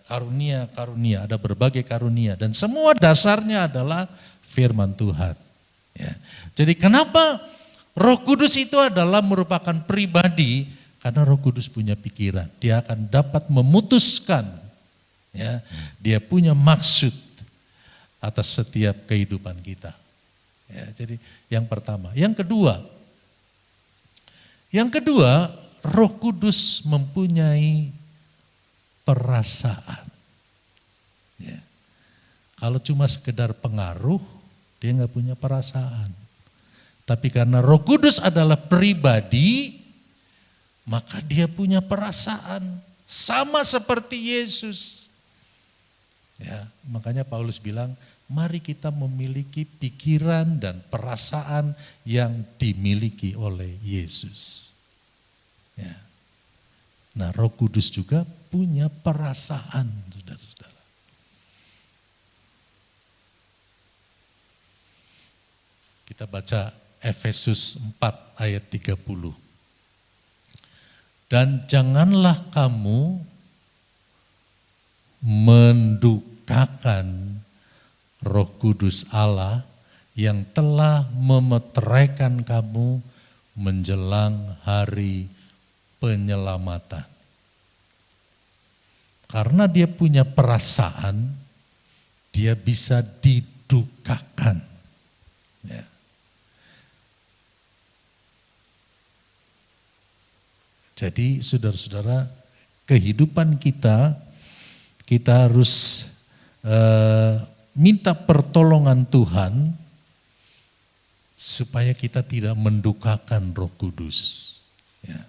karunia, ada berbagai karunia, dan semua dasarnya adalah firman Tuhan. Ya. Jadi kenapa Roh Kudus itu adalah merupakan pribadi? Karena Roh Kudus punya pikiran, dia akan dapat memutuskan, ya, dia punya maksud atas setiap kehidupan kita. Ya, jadi yang pertama, yang kedua, Roh Kudus mempunyai perasaan. Ya. Kalau cuma sekedar pengaruh, dia nggak punya perasaan. Tapi karena Roh Kudus adalah pribadi, maka dia punya perasaan sama seperti Yesus. Ya, makanya Paulus bilang, mari kita memiliki pikiran dan perasaan yang dimiliki oleh Yesus. Ya. Nah, Roh Kudus juga punya perasaan, saudara-saudara. Kita baca Efesus 4 ayat 30. Dan janganlah kamu mendukakan Roh Kudus Allah yang telah memeteraikan kamu menjelang hari penyelamatan. Karena dia punya perasaan, dia bisa didukakan. Ya. Jadi saudara-saudara, kehidupan kita harus minta pertolongan Tuhan supaya kita tidak mendukakan Roh Kudus. Ya.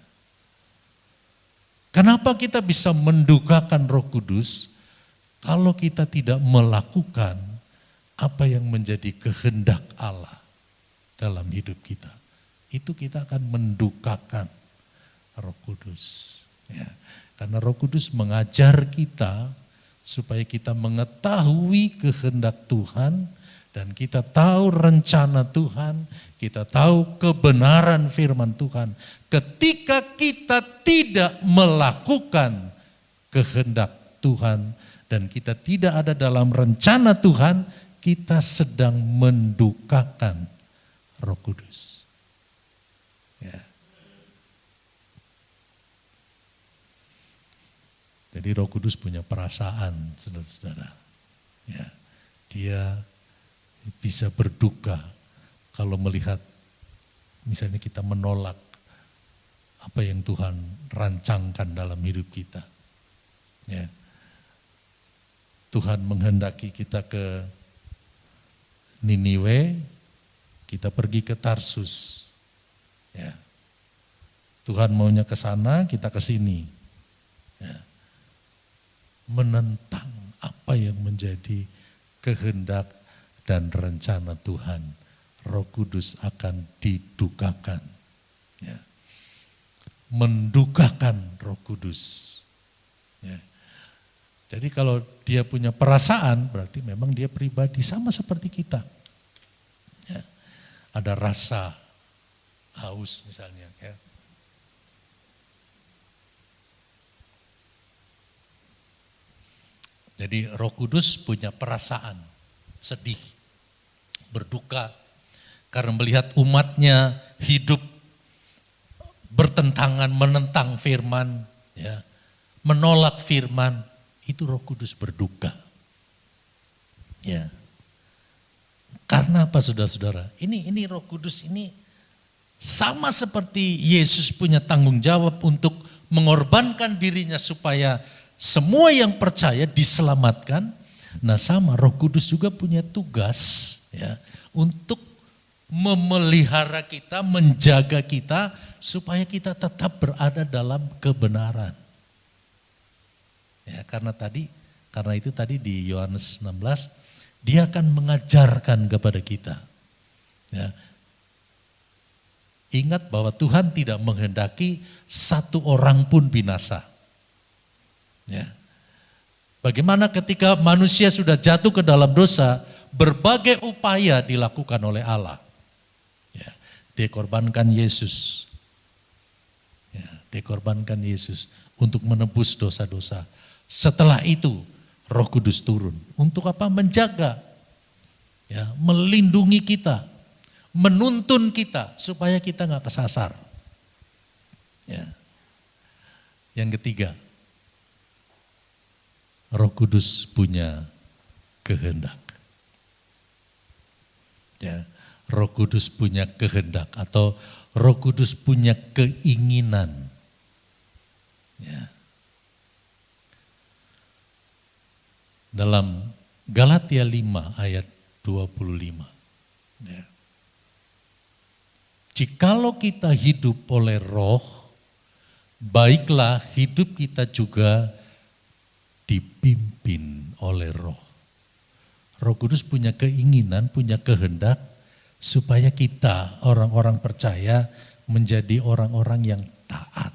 Kenapa kita bisa mendukakan Roh Kudus kalau kita tidak melakukan apa yang menjadi kehendak Allah dalam hidup kita? Itu kita akan mendukakan Roh Kudus. Ya. Karena Roh Kudus mengajar kita supaya kita mengetahui kehendak Tuhan dan kita tahu rencana Tuhan, kita tahu kebenaran firman Tuhan. Ketika kita tidak melakukan kehendak Tuhan dan kita tidak ada dalam rencana Tuhan, kita sedang mendukakan Roh Kudus. Ya. Jadi Roh Kudus punya perasaan, saudara-saudara. Ya. Dia bisa berduka kalau melihat misalnya kita menolak apa yang Tuhan rancangkan dalam hidup kita. Ya. Tuhan menghendaki kita ke Niniwe, kita pergi ke Tarsus. Ya. Tuhan maunya ke sana, kita ke sini. Ya. Menentang apa yang menjadi kehendak dan rencana Tuhan, Roh Kudus akan didukakan. Ya. Mendukakan Roh Kudus. Ya. Jadi kalau dia punya perasaan, berarti memang dia pribadi sama seperti kita. Ya. Ada rasa haus misalnya. Ya. Jadi Roh Kudus punya perasaan, sedih, berduka karena melihat umatnya hidup bertentangan, menentang firman, ya, menolak firman, itu Roh Kudus berduka. Ya. Karena apa saudara-saudara? Ini Roh Kudus ini sama seperti Yesus punya tanggung jawab untuk mengorbankan dirinya supaya semua yang percaya diselamatkan. Nah sama Roh Kudus juga punya tugas ya untuk memelihara kita, menjaga kita supaya kita tetap berada dalam kebenaran. Ya karena itu tadi di Yohanes 16 dia akan mengajarkan kepada kita. Ya. Ingat bahwa Tuhan tidak menghendaki satu orang pun binasa. Ya. Bagaimana ketika manusia sudah jatuh ke dalam dosa, berbagai upaya dilakukan oleh Allah. Ya, dikorbankan Yesus. Ya, dikorbankan Yesus untuk menebus dosa-dosa. Setelah itu Roh Kudus turun. Untuk apa? Menjaga. Ya, melindungi kita. Menuntun kita supaya kita gak kesasar. Ya. Yang ketiga, Roh Kudus punya kehendak. Ya, Roh Kudus punya kehendak atau Roh Kudus punya keinginan. Ya. Dalam Galatia 5 ayat 25. Ya. Jikalau kita hidup oleh Roh, baiklah hidup kita juga dipimpin oleh Roh. Roh Kudus punya keinginan, punya kehendak supaya kita orang-orang percaya menjadi orang-orang yang taat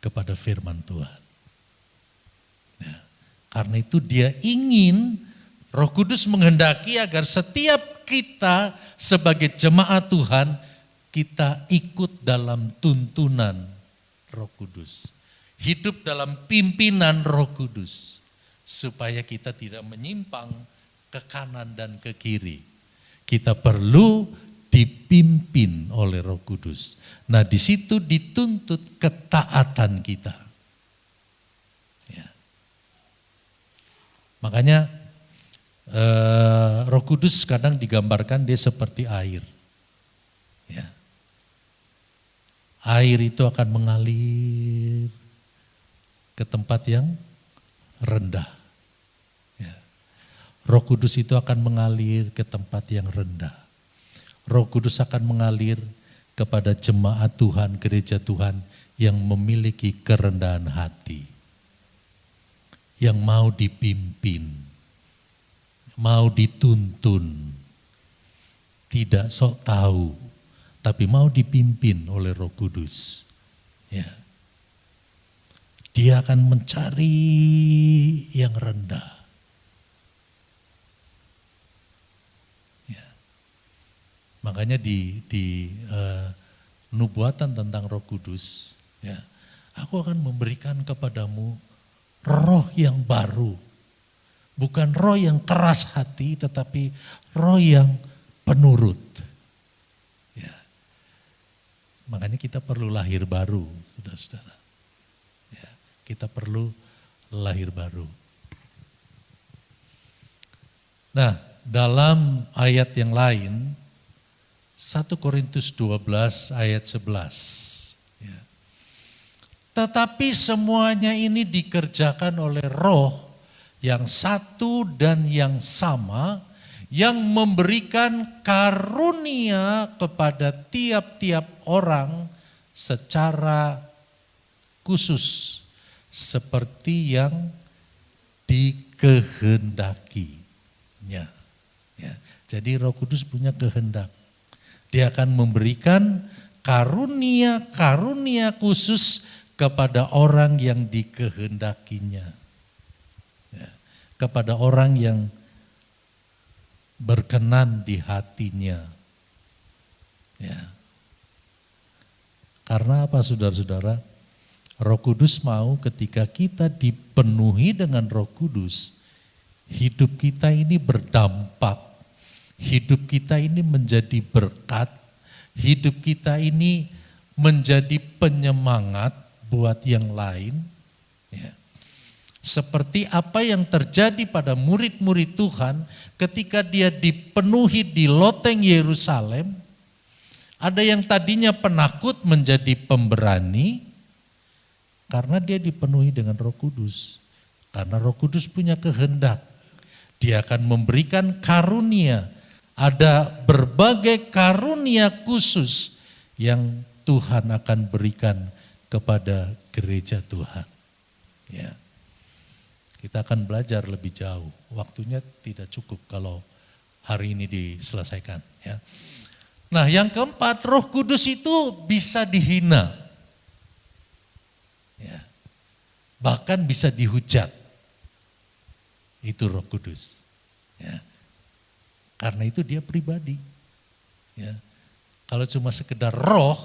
kepada firman Tuhan. Ya, karena itu dia ingin, Roh Kudus menghendaki agar setiap kita sebagai jemaat Tuhan, kita ikut dalam tuntunan Roh Kudus. Hidup dalam pimpinan Roh Kudus. Supaya kita tidak menyimpang ke kanan dan ke kiri. Kita perlu dipimpin oleh Roh Kudus. Nah, di situ dituntut ketaatan kita. Ya. Makanya Roh Kudus kadang digambarkan dia seperti air. Ya. Air itu akan mengalir ke tempat yang rendah. Ya. Roh Kudus itu akan mengalir ke tempat yang rendah. Roh Kudus akan mengalir kepada jemaat Tuhan, gereja Tuhan yang memiliki kerendahan hati. Yang mau dipimpin, mau dituntun, tidak sok tahu, tapi mau dipimpin oleh Roh Kudus. Ya. Dia akan mencari yang rendah. Makanya di nubuatan tentang Roh Kudus, ya, aku akan memberikan kepadamu roh yang baru. Bukan roh yang keras hati, tetapi roh yang penurut. Ya. Makanya kita perlu lahir baru, saudara-saudara. Ya, kita perlu lahir baru. Nah, dalam ayat yang lain, 1 Korintus 12 ayat 11. Ya. Tetapi semuanya ini dikerjakan oleh Roh yang satu dan yang sama, yang memberikan karunia kepada tiap-tiap orang secara khusus, seperti yang dikehendakinya. Ya. Jadi Roh Kudus punya kehendak. Dia akan memberikan karunia-karunia khusus kepada orang yang dikehendakinya. Ya, kepada orang yang berkenan di hatinya. Ya. Karena apa, saudara-saudara? Roh Kudus mau ketika kita dipenuhi dengan Roh Kudus, hidup kita ini berdampak. Hidup kita ini menjadi berkat, hidup kita ini menjadi penyemangat buat yang lain. Ya. Seperti apa yang terjadi pada murid-murid Tuhan ketika dia dipenuhi di loteng Yerusalem. Ada yang tadinya penakut menjadi pemberani karena dia dipenuhi dengan Roh Kudus. Karena Roh Kudus punya kehendak, dia akan memberikan karunia. Ada berbagai karunia khusus yang Tuhan akan berikan kepada gereja Tuhan. Ya. Kita akan belajar lebih jauh. Waktunya tidak cukup kalau hari ini diselesaikan. Ya. Nah, yang keempat, Roh Kudus itu bisa dihina. Ya. Bahkan bisa dihujat. Itu Roh Kudus. Ya. Karena itu dia pribadi. Ya. Kalau cuma sekedar roh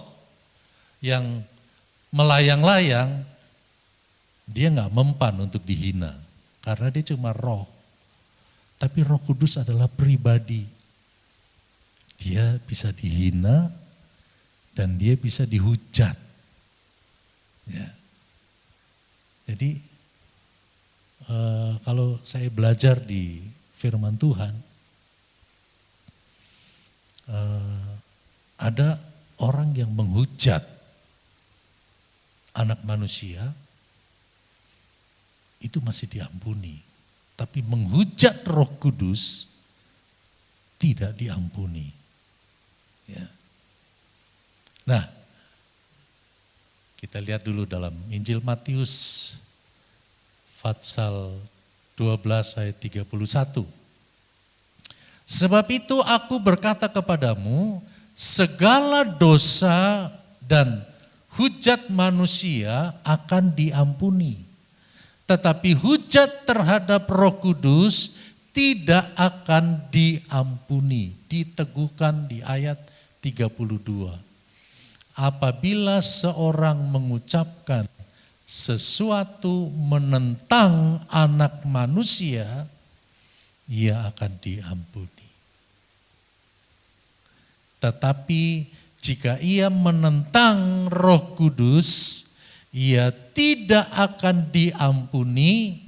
yang melayang-layang, dia nggak mempan untuk dihina. Karena dia cuma roh. Tapi Roh Kudus adalah pribadi. Dia bisa dihina dan dia bisa dihujat. Ya. Jadi kalau saya belajar di firman Tuhan, ada orang yang menghujat anak manusia, itu masih diampuni. Tapi menghujat Roh Kudus tidak diampuni. Ya. Nah, kita lihat dulu dalam Injil Matius pasal 12 ayat 31. Sebab itu aku berkata kepadamu, segala dosa dan hujat manusia akan diampuni. Tetapi hujat terhadap Roh Kudus tidak akan diampuni. Diteguhkan di ayat 32. Apabila seorang mengucapkan sesuatu menentang anak manusia, ia akan diampuni. Tetapi jika ia menentang Roh Kudus, ia tidak akan diampuni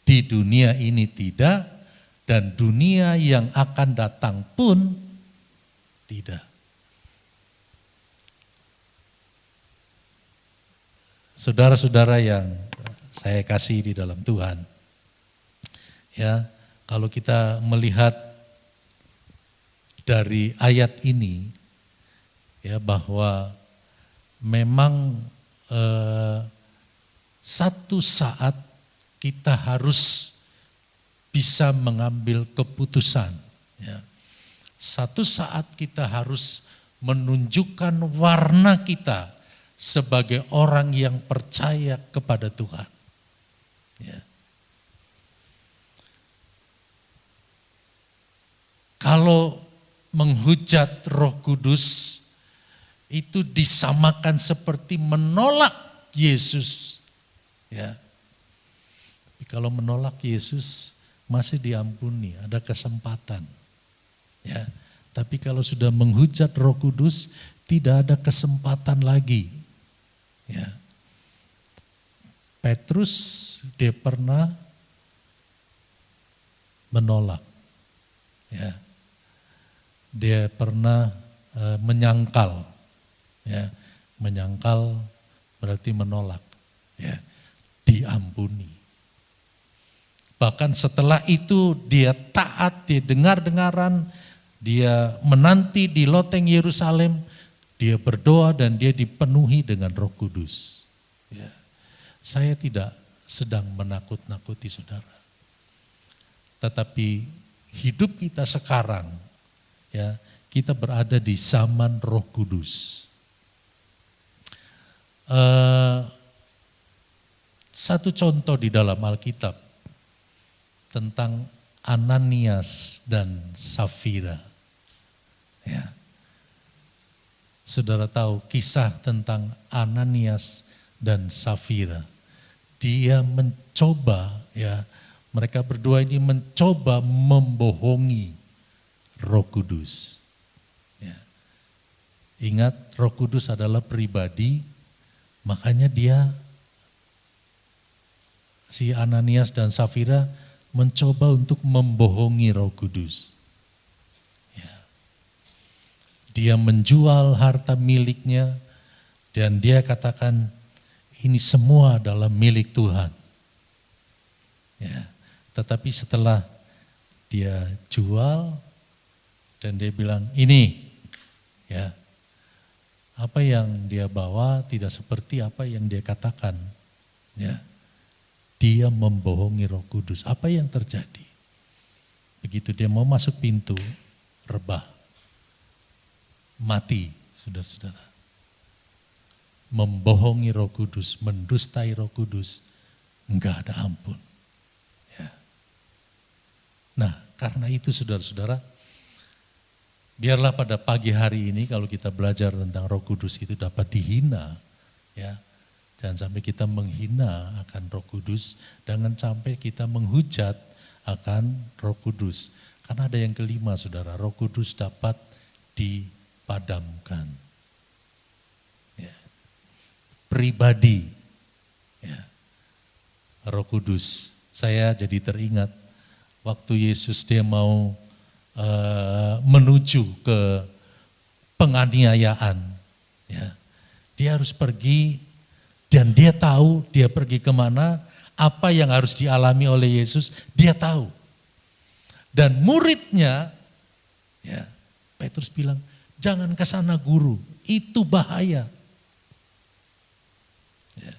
di dunia ini tidak, dan dunia yang akan datang pun tidak. Saudara-saudara yang saya kasih di dalam Tuhan, ya, kalau kita melihat dari ayat ini, ya, bahwa memang satu saat kita harus bisa mengambil keputusan. Ya. Satu saat kita harus menunjukkan warna kita sebagai orang yang percaya kepada Tuhan. Ya. Kalau menghujat Roh Kudus itu disamakan seperti menolak Yesus. Ya. Tapi kalau menolak Yesus masih diampuni, ada kesempatan. Ya. Tapi kalau sudah menghujat Roh Kudus tidak ada kesempatan lagi. Ya. Petrus dia pernah menolak. Ya. Dia pernah menyangkal. Ya. Menyangkal berarti menolak. Ya. Diampuni. Bahkan setelah itu dia taat, dia dengar-dengaran, dia menanti di loteng Yerusalem, dia berdoa dan dia dipenuhi dengan Roh Kudus. Ya. Saya tidak sedang menakut-nakuti saudara. Tetapi hidup kita sekarang, ya, kita berada di zaman Roh Kudus. Satu contoh di dalam Alkitab tentang Ananias dan Safira. Ya. Saudara tahu kisah tentang Ananias dan Safira. Dia mencoba, ya, mereka berdua ini mencoba membohongi Roh Kudus. Ya. Ingat, Roh Kudus adalah pribadi, makanya si Ananias dan Safira mencoba untuk membohongi Roh Kudus. Ya. Dia menjual harta miliknya dan dia katakan ini semua adalah milik Tuhan. Ya. Tetapi setelah dia jual dan dia bilang ini, ya, apa yang dia bawa tidak seperti apa yang dia katakan. Ya. Dia membohongi Roh Kudus. Apa yang terjadi? Begitu dia mau masuk pintu, rebah. Mati, saudara-saudara. Membohongi Roh Kudus, mendustai Roh Kudus, enggak ada ampun. Ya. Nah, karena itu saudara-saudara, biarlah pada pagi hari ini kalau kita belajar tentang Roh Kudus itu dapat dihina, ya. Jangan sampai kita menghina akan Roh Kudus, jangan sampai kita menghujat akan Roh Kudus. Karena ada yang kelima saudara, Roh Kudus dapat dipadamkan. Ya. Pribadi, ya. Roh Kudus. Saya jadi teringat waktu Yesus dia mau menuju ke penganiayaan. Ya. Dia harus pergi. Dan dia tahu dia pergi kemana, apa yang harus dialami oleh Yesus, dia tahu. Dan muridnya, ya, Petrus bilang, jangan ke sana guru, itu bahaya. Ya.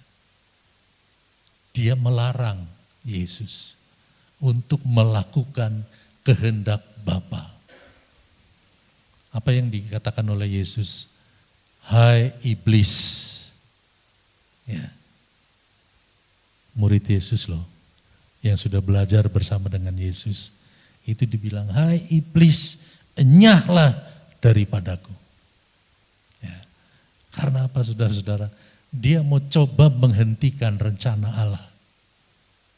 Dia melarang Yesus untuk melakukan kehendak Bapa. Apa yang dikatakan oleh Yesus? Hai iblis. Ya. Murid Yesus loh, yang sudah belajar bersama dengan Yesus, itu dibilang, hai iblis, enyahlah daripadaku. Ya. Karena apa saudara-saudara? Dia mau coba menghentikan rencana Allah.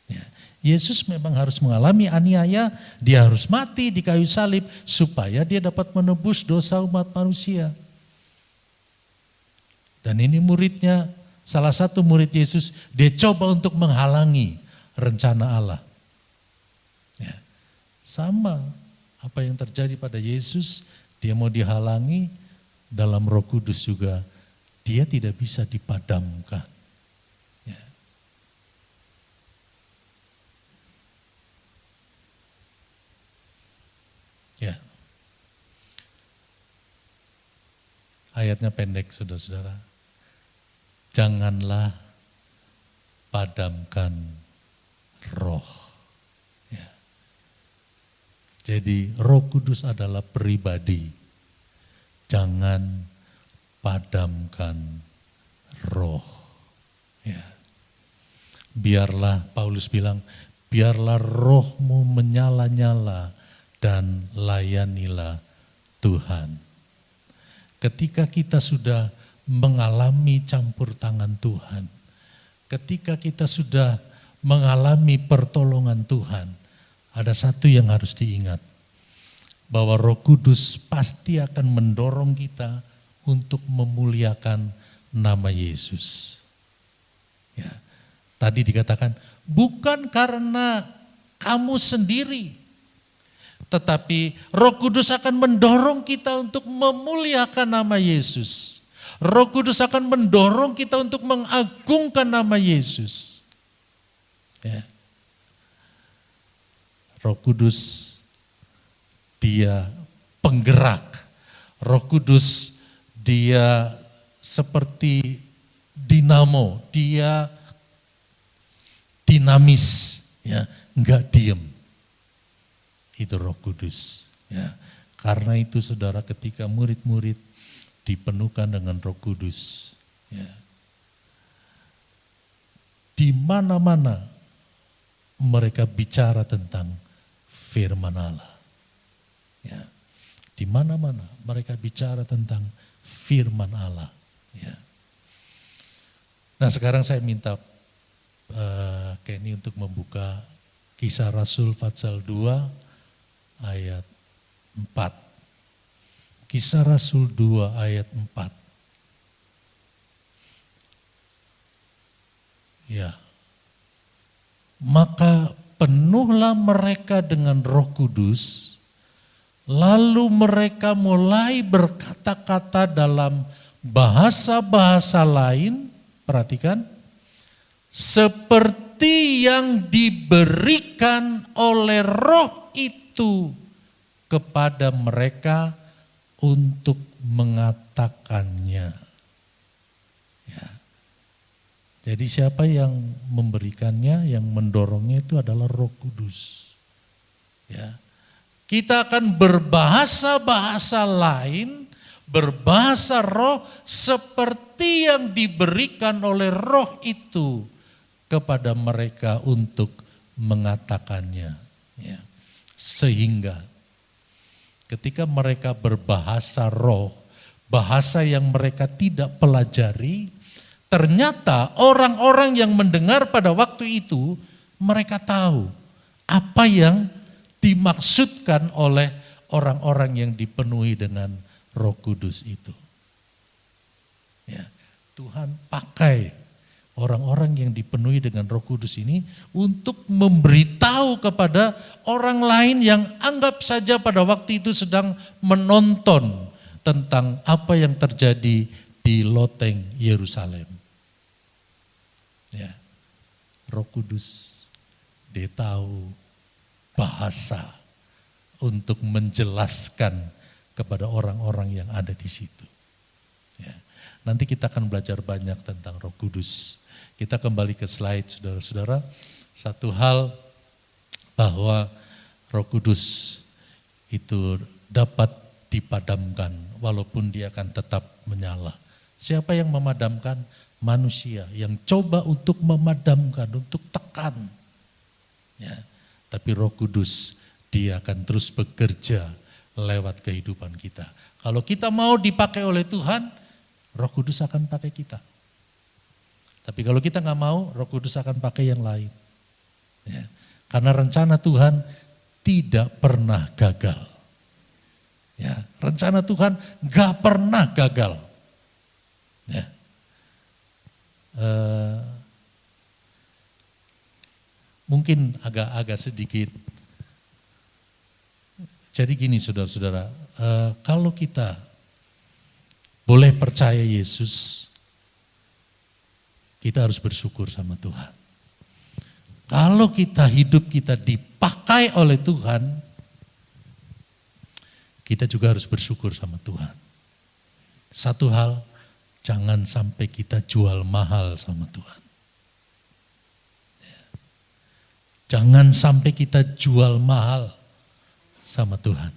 Ya. Yesus memang harus mengalami aniaya, dia harus mati di kayu salib supaya dia dapat menebus dosa umat manusia. Dan ini muridnya, salah satu murid Yesus, dia coba untuk menghalangi rencana Allah. Ya, sama apa yang terjadi pada Yesus, dia mau dihalangi dalam Roh Kudus juga, dia tidak bisa dipadamkan. Ya. Ayatnya pendek, saudara-saudara. Janganlah padamkan roh. Ya. Jadi Roh Kudus adalah pribadi. Jangan padamkan roh. Ya. Biarlah, Paulus bilang, biarlah rohmu menyala-nyala dan layanilah Tuhan. Ketika kita sudah mengalami campur tangan Tuhan, ketika kita sudah mengalami pertolongan Tuhan, ada satu yang harus diingat, bahwa Roh Kudus pasti akan mendorong kita untuk memuliakan nama Yesus. Ya, tadi dikatakan, bukan karena kamu sendiri, tetapi Roh Kudus akan mendorong kita untuk memuliakan nama Yesus. Roh Kudus akan mendorong kita untuk mengagungkan nama Yesus. Ya. Roh Kudus dia penggerak. Roh Kudus dia seperti dinamo, dia dinamis, ya, enggak diem. Itu Roh Kudus. Ya. Karena itu saudara, ketika murid-murid dipenuhkan dengan Roh Kudus, ya, di mana-mana mereka bicara tentang firman Allah. Ya. Di mana-mana mereka bicara tentang firman Allah. Ya. Nah, sekarang saya minta Kenny untuk membuka Kisah Rasul pasal 2 ayat 4. Kisah Rasul 2 ayat 4. Ya. Maka penuhlah mereka dengan Roh Kudus, lalu mereka mulai berkata-kata dalam bahasa-bahasa lain, perhatikan, seperti yang diberikan oleh Roh itu kepada mereka untuk mengatakannya. Ya. Jadi siapa yang memberikannya, yang mendorongnya itu adalah Roh Kudus. Ya. Kita akan berbahasa-bahasa lain, berbahasa roh seperti yang diberikan oleh Roh itu kepada mereka untuk mengatakannya. Ya. Sehingga ketika mereka berbahasa roh, bahasa yang mereka tidak pelajari, ternyata orang-orang yang mendengar pada waktu itu, mereka tahu apa yang dimaksudkan oleh orang-orang yang dipenuhi dengan Roh Kudus itu. Ya, Tuhan pakai orang-orang yang dipenuhi dengan Roh Kudus ini untuk memberitahu kepada orang lain yang anggap saja pada waktu itu sedang menonton tentang apa yang terjadi di loteng Yerusalem. Ya, Roh Kudus dia tahu bahasa untuk menjelaskan kepada orang-orang yang ada di situ. Ya. Nanti kita akan belajar banyak tentang Roh Kudus. Kita kembali ke slide, saudara-saudara. Satu hal bahwa Roh Kudus itu dapat dipadamkan walaupun dia akan tetap menyala. Siapa yang memadamkan? Manusia yang coba untuk memadamkan, untuk tekan. Ya. Tapi Roh Kudus dia akan terus bekerja lewat kehidupan kita. Kalau kita mau dipakai oleh Tuhan, Roh Kudus akan pakai kita. Tapi kalau kita nggak mau, Roh Kudus akan pakai yang lain. Ya. Karena rencana Tuhan tidak pernah gagal. Ya, rencana Tuhan gak pernah gagal. Ya. Mungkin agak sedikit. Jadi gini saudara-saudara, kalau kita boleh percaya Yesus, kita harus bersyukur sama Tuhan. Kalau hidup kita dipakai oleh Tuhan, kita juga harus bersyukur sama Tuhan. Satu hal, jangan sampai kita jual mahal sama Tuhan. Jangan sampai kita jual mahal sama Tuhan.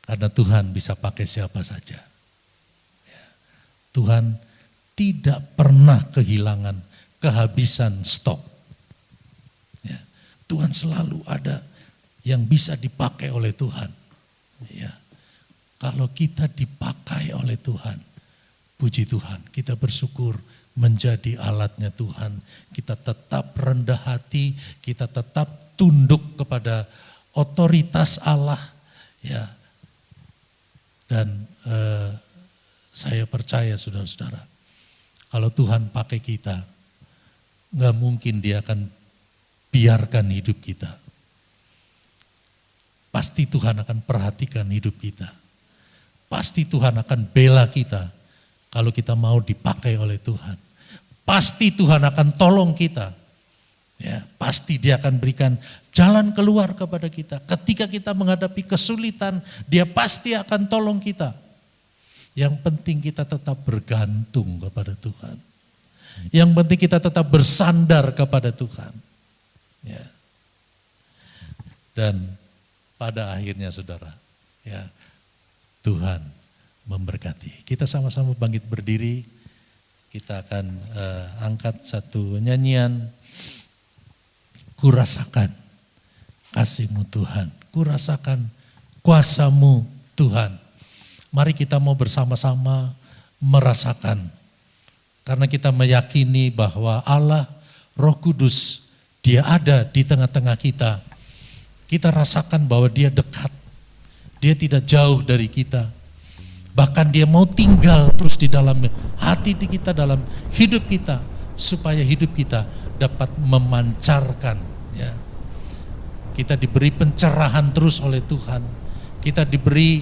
Karena Tuhan bisa pakai siapa saja. Tuhan tidak pernah kehabisan stok. Tuhan selalu ada yang bisa dipakai oleh Tuhan. Kalau kita dipakai oleh Tuhan, puji Tuhan, kita bersyukur menjadi alatnya Tuhan. Kita tetap rendah hati, kita tetap tunduk kepada otoritas Allah. Dan saya percaya saudara-saudara, kalau Tuhan pakai kita, gak mungkin Dia akan biarkan hidup kita. Pasti Tuhan akan perhatikan hidup kita. Pasti Tuhan akan bela kita kalau kita mau dipakai oleh Tuhan. Pasti Tuhan akan tolong kita. Pasti Dia akan berikan jalan keluar kepada kita. Ketika kita menghadapi kesulitan, Dia pasti akan tolong kita. Yang penting kita tetap bergantung kepada Tuhan. Yang penting kita tetap bersandar kepada Tuhan. Dan pada akhirnya saudara, Tuhan memberkati. Kita sama-sama bangkit berdiri. Kita akan angkat satu nyanyian. Kurasakan kasih-Mu Tuhan. Kurasakan kuasa-Mu Tuhan. Mari kita mau bersama-sama merasakan. Karena kita meyakini bahwa Allah Roh Kudus, Dia ada di tengah-tengah kita. Kita rasakan bahwa Dia dekat. Dia tidak jauh dari kita. Bahkan Dia mau tinggal terus di dalam hati kita, dalam hidup kita. Supaya hidup kita dapat memancarkan. Kita diberi pencerahan terus oleh Tuhan. Kita diberi,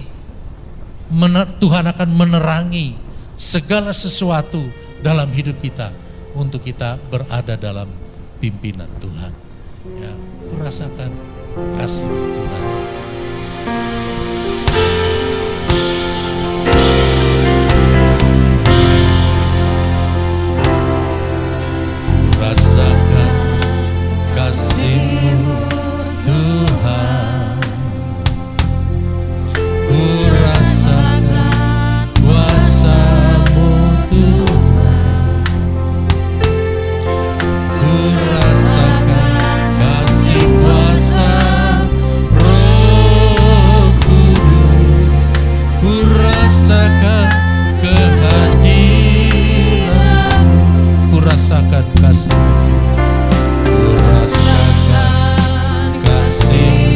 Tuhan akan menerangi segala sesuatu dalam hidup kita. Untuk kita berada dalam pimpinan Tuhan. Merasakan kasih Tuhan. Rasakan kasih-Mu Tuhan. Ku rasakan kuasa-Mu Tuhan. Ku rasakan kasih kuasa Roh Kudus. Ku rasakan kehadiran. Ku rasakan kasih. Ku rasakan kasih.